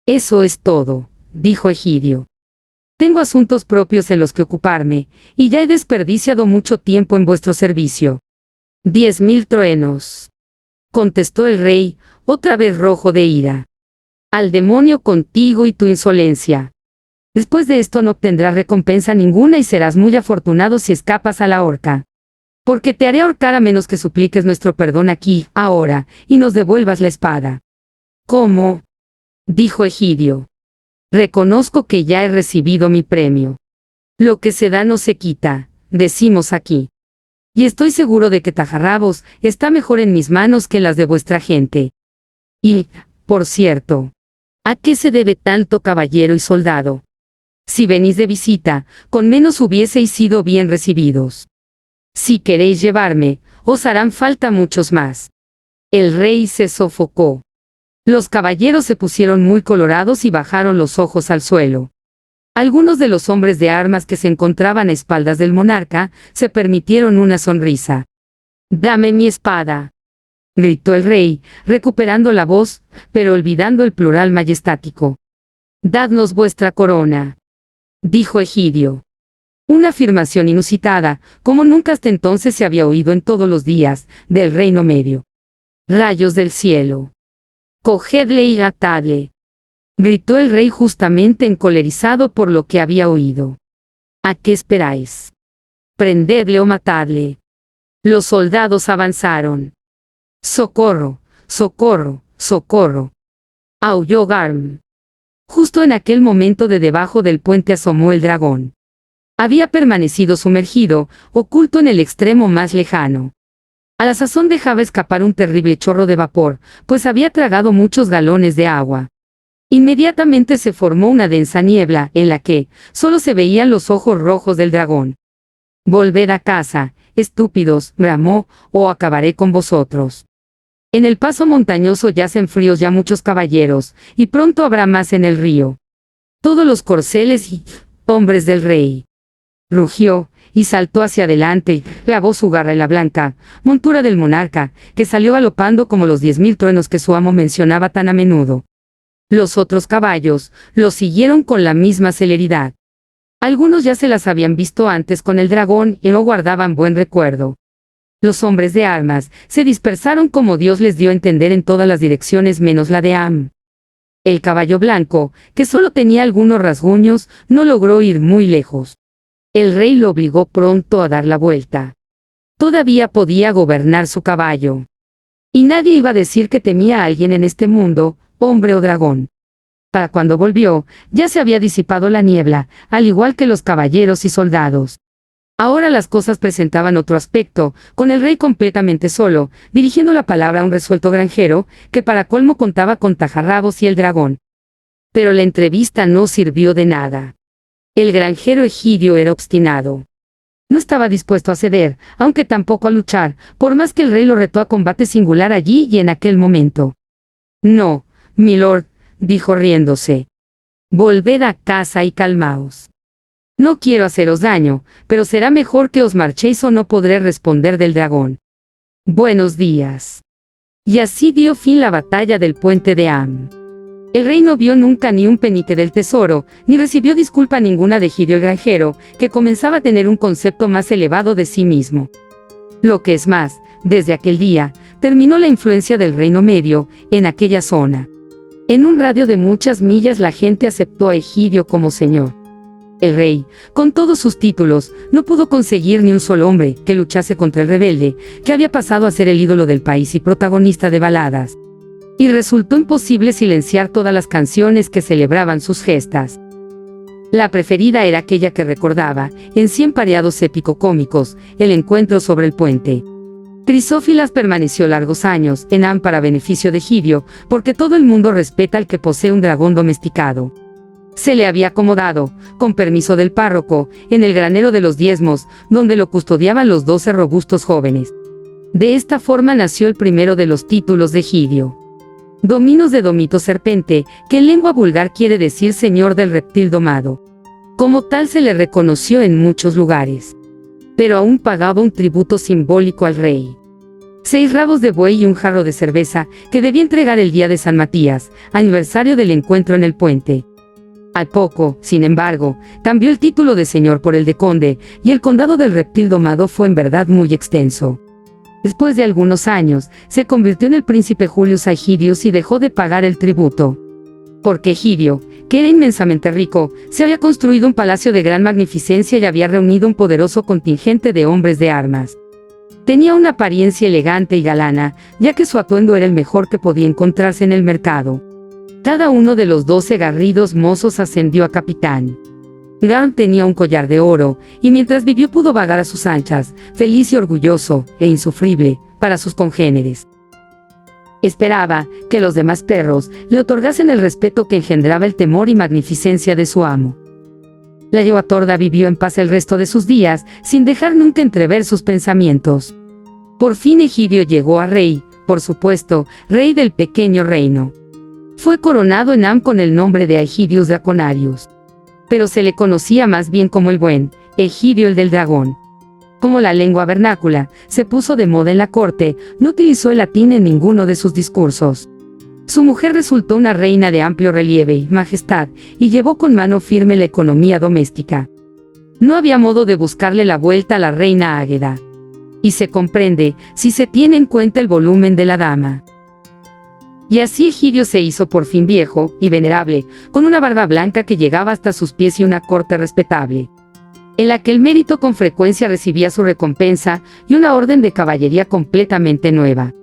Speaker 1: Eso es todo, dijo Egidio. Tengo asuntos propios en los que ocuparme, y ya he desperdiciado mucho tiempo en vuestro servicio. 10.000 truenos, contestó el rey, otra vez rojo de ira. Al demonio contigo y tu insolencia. Después de esto no obtendrás recompensa ninguna y serás muy afortunado si escapas a la horca. Porque te haré ahorcar a menos que supliques nuestro perdón aquí, ahora, y nos devuelvas la espada. ¿Cómo? Dijo Egidio. Reconozco que ya he recibido mi premio. Lo que se da no se quita, decimos aquí. Y estoy seguro de que Tajarrabos está mejor en mis manos que en las de vuestra gente. Y, por cierto, ¿a qué se debe tanto caballero y soldado? Si venís de visita, con menos hubieseis sido bien recibidos. Si queréis llevarme, os harán falta muchos más. El rey se sofocó. Los caballeros se pusieron muy colorados y bajaron los ojos al suelo. Algunos de los hombres de armas que se encontraban a espaldas del monarca, se permitieron una sonrisa. «Dame mi espada», gritó el rey, recuperando la voz, pero olvidando el plural majestático. «Dadnos vuestra corona», dijo Egidio. Una afirmación inusitada, como nunca hasta entonces se había oído en todos los días del Reino Medio. «Rayos del cielo. Cogedle y atadle», gritó el rey justamente encolerizado por lo que había oído. «¿A qué esperáis? Prendedle o matadle». Los soldados avanzaron. «¡Socorro! ¡Socorro! ¡Socorro!», aulló Garm. Justo en aquel momento de debajo del puente asomó el dragón. Había permanecido sumergido, oculto en el extremo más lejano. A la sazón dejaba escapar un terrible chorro de vapor, pues había tragado muchos galones de agua. Inmediatamente se formó una densa niebla, en la que solo se veían los ojos rojos del dragón. «Volved a casa, estúpidos», bramó, «o acabaré con vosotros». En el paso montañoso yacen fríos ya muchos caballeros, y pronto habrá más en el río. Todos los corceles y hombres del rey. Rugió, y saltó hacia adelante, y clavó su garra en la blanca montura del monarca, que salió galopando como los 10.000 truenos que su amo mencionaba tan a menudo. Los otros caballos lo siguieron con la misma celeridad. Algunos ya se las habían visto antes con el dragón y no guardaban buen recuerdo. Los hombres de armas se dispersaron como Dios les dio a entender en todas las direcciones menos la de Am. El caballo blanco, que solo tenía algunos rasguños, no logró ir muy lejos. El rey lo obligó pronto a dar la vuelta. Todavía podía gobernar su caballo. Y nadie iba a decir que temía a alguien en este mundo, hombre o dragón. Para cuando volvió, ya se había disipado la niebla, al igual que los caballeros y soldados. Ahora las cosas presentaban otro aspecto, con el rey completamente solo, dirigiendo la palabra a un resuelto granjero, que para colmo contaba con Tajarrabos y el dragón. Pero la entrevista no sirvió de nada. El granjero Egidio era obstinado. No estaba dispuesto a ceder, aunque tampoco a luchar, por más que el rey lo retó a combate singular allí y en aquel momento. «No, milord», dijo riéndose. «Volved a casa y calmaos. No quiero haceros daño, pero será mejor que os marchéis o no podré responder del dragón. Buenos días». Y así dio fin la batalla del puente de Am. El rey no vio nunca ni un penique del tesoro, ni recibió disculpa ninguna de Egidio el granjero, que comenzaba a tener un concepto más elevado de sí mismo. Lo que es más, desde aquel día, terminó la influencia del Reino Medio en aquella zona. En un radio de muchas millas la gente aceptó a Egidio como señor. El rey, con todos sus títulos, no pudo conseguir ni un solo hombre que luchase contra el rebelde, que había pasado a ser el ídolo del país y protagonista de baladas. Y resultó imposible silenciar todas las canciones que celebraban sus gestas. La preferida era aquella que recordaba, en 100 pareados épico-cómicos, el encuentro sobre el puente. Crisófilas permaneció largos años en Am para beneficio de Egidio, porque todo el mundo respeta al que posee un dragón domesticado. Se le había acomodado, con permiso del párroco, en el granero de los diezmos, donde lo custodiaban los 12 robustos jóvenes. De esta forma nació el primero de los títulos de Egidio. Dominos de Domito Serpente, que en lengua vulgar quiere decir señor del reptil domado. Como tal se le reconoció en muchos lugares. Pero aún pagaba un tributo simbólico al rey. 6 rabos de buey y un jarro de cerveza, que debía entregar el día de San Matías, aniversario del encuentro en el puente. Al poco, sin embargo, cambió el título de señor por el de conde, y el condado del reptil domado fue en verdad muy extenso. Después de algunos años, se convirtió en el príncipe Julius Aegidius y dejó de pagar el tributo. Porque Egidio, que era inmensamente rico, se había construido un palacio de gran magnificencia y había reunido un poderoso contingente de hombres de armas. Tenía una apariencia elegante y galana, ya que su atuendo era el mejor que podía encontrarse en el mercado. Cada uno de los 12 garridos mozos ascendió a capitán. Garm tenía un collar de oro, y mientras vivió pudo vagar a sus anchas, feliz y orgulloso, e insufrible, para sus congéneres. Esperaba que los demás perros le otorgasen el respeto que engendraba el temor y magnificencia de su amo. La yegua torda vivió en paz el resto de sus días, sin dejar nunca entrever sus pensamientos. Por fin Egidio llegó a rey, por supuesto, rey del pequeño reino. Fue coronado en Am con el nombre de Aegidius Draconarius. Pero se le conocía más bien como el buen Egidio el del dragón. Como la lengua vernácula se puso de moda en la corte, no utilizó el latín en ninguno de sus discursos. Su mujer resultó una reina de amplio relieve y majestad, y llevó con mano firme la economía doméstica. No había modo de buscarle la vuelta a la reina Águeda. Y se comprende, si se tiene en cuenta el volumen de la dama. Y así Egidio se hizo por fin viejo y venerable, con una barba blanca que llegaba hasta sus pies y una corte respetable, en la que el mérito con frecuencia recibía su recompensa y una orden de caballería completamente nueva.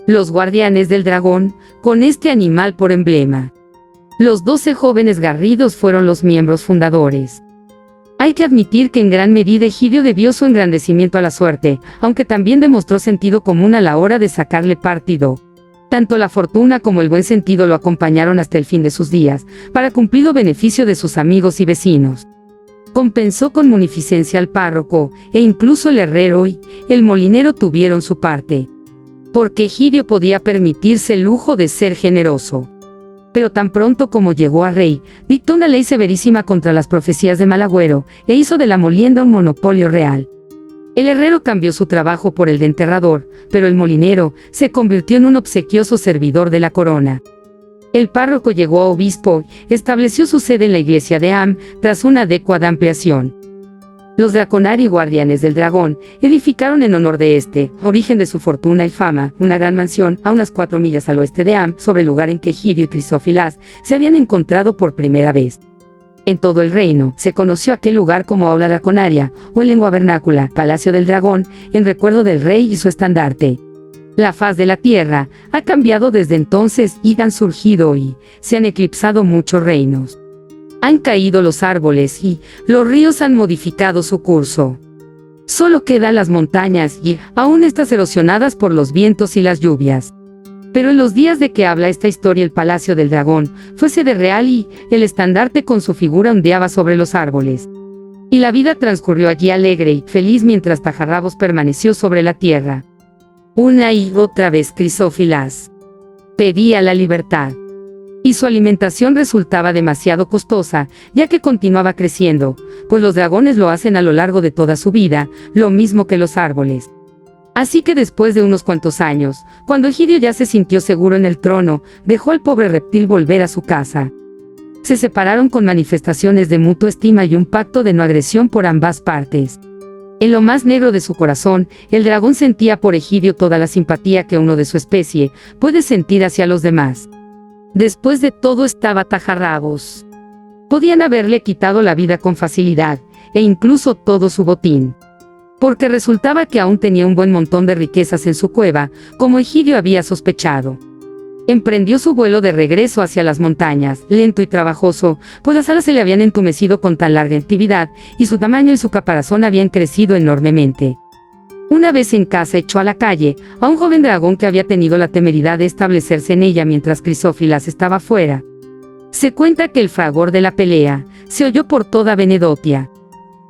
Speaker 1: Los guardianes del dragón, con este animal por emblema. Los 12 jóvenes garridos fueron los miembros fundadores. Hay que admitir que en gran medida Egidio debió su engrandecimiento a la suerte, aunque también demostró sentido común a la hora de sacarle partido. Tanto la fortuna como el buen sentido lo acompañaron hasta el fin de sus días, para cumplido beneficio de sus amigos y vecinos. Compensó con munificencia al párroco, e incluso el herrero y el molinero tuvieron su parte. Porque Egidio podía permitirse el lujo de ser generoso. Pero tan pronto como llegó a rey, dictó una ley severísima contra las profecías de mal agüero, e hizo de la molienda un monopolio real. El herrero cambió su trabajo por el de enterrador, pero el molinero se convirtió en un obsequioso servidor de la corona. El párroco llegó a obispo, estableció su sede en la iglesia de Am, tras una adecuada ampliación. Los Draconari, guardianes del dragón, edificaron en honor de este, origen de su fortuna y fama, una gran mansión a unas 4 millas al oeste de Am, sobre el lugar en que Egidio y Crisófilas se habían encontrado por primera vez. En todo el reino, se conoció aquel lugar como Aula Draconaria, o en lengua vernácula, Palacio del Dragón, en recuerdo del rey y su estandarte. La faz de la tierra ha cambiado desde entonces y han surgido y se han eclipsado muchos reinos. Han caído los árboles y los ríos han modificado su curso. Solo quedan las montañas y aún estas erosionadas por los vientos y las lluvias. Pero en los días de que habla esta historia el Palacio del Dragón fue sede real y el estandarte con su figura ondeaba sobre los árboles. Y la vida transcurrió allí alegre y feliz mientras Tajarrabos permaneció sobre la tierra. Una y otra vez Crisófilas pedía la libertad. Y su alimentación resultaba demasiado costosa, ya que continuaba creciendo, pues los dragones lo hacen a lo largo de toda su vida, lo mismo que los árboles. Así que después de unos cuantos años, cuando Egidio ya se sintió seguro en el trono, dejó al pobre reptil volver a su casa. Se separaron con manifestaciones de mutua estima y un pacto de no agresión por ambas partes. En lo más negro de su corazón, el dragón sentía por Egidio toda la simpatía que uno de su especie puede sentir hacia los demás. Después de todo estaba Tajarrabos. Podían haberle quitado la vida con facilidad, e incluso todo su botín. Porque resultaba que aún tenía un buen montón de riquezas en su cueva, como Egidio había sospechado. Emprendió su vuelo de regreso hacia las montañas, lento y trabajoso, pues las alas se le habían entumecido con tan larga actividad, y su tamaño y su caparazón habían crecido enormemente. Una vez en casa echó a la calle a un joven dragón que había tenido la temeridad de establecerse en ella mientras Crisófilas estaba fuera. Se cuenta que el fragor de la pelea se oyó por toda Benedotia.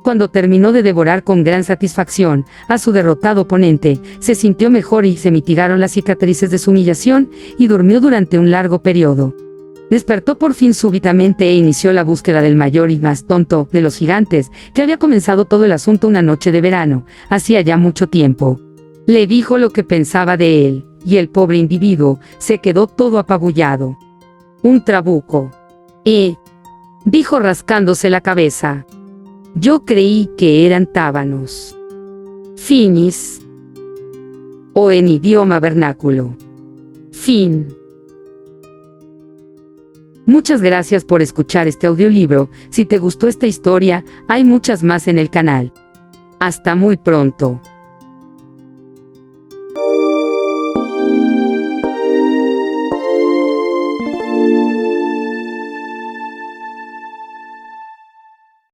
Speaker 1: Cuando terminó de devorar con gran satisfacción a su derrotado oponente, se sintió mejor y se mitigaron las cicatrices de su humillación y durmió durante un largo periodo. Despertó por fin súbitamente e inició la búsqueda del mayor y más tonto de los gigantes, que había comenzado todo el asunto una noche de verano, hacía ya mucho tiempo. Le dijo lo que pensaba de él, y el pobre individuo se quedó todo apabullado. Un trabuco. Dijo rascándose la cabeza. Yo creí que eran tábanos. Finis. O en idioma vernáculo. Fin. Muchas gracias por escuchar este audiolibro. Si te gustó esta historia, hay muchas más en el canal. Hasta muy pronto.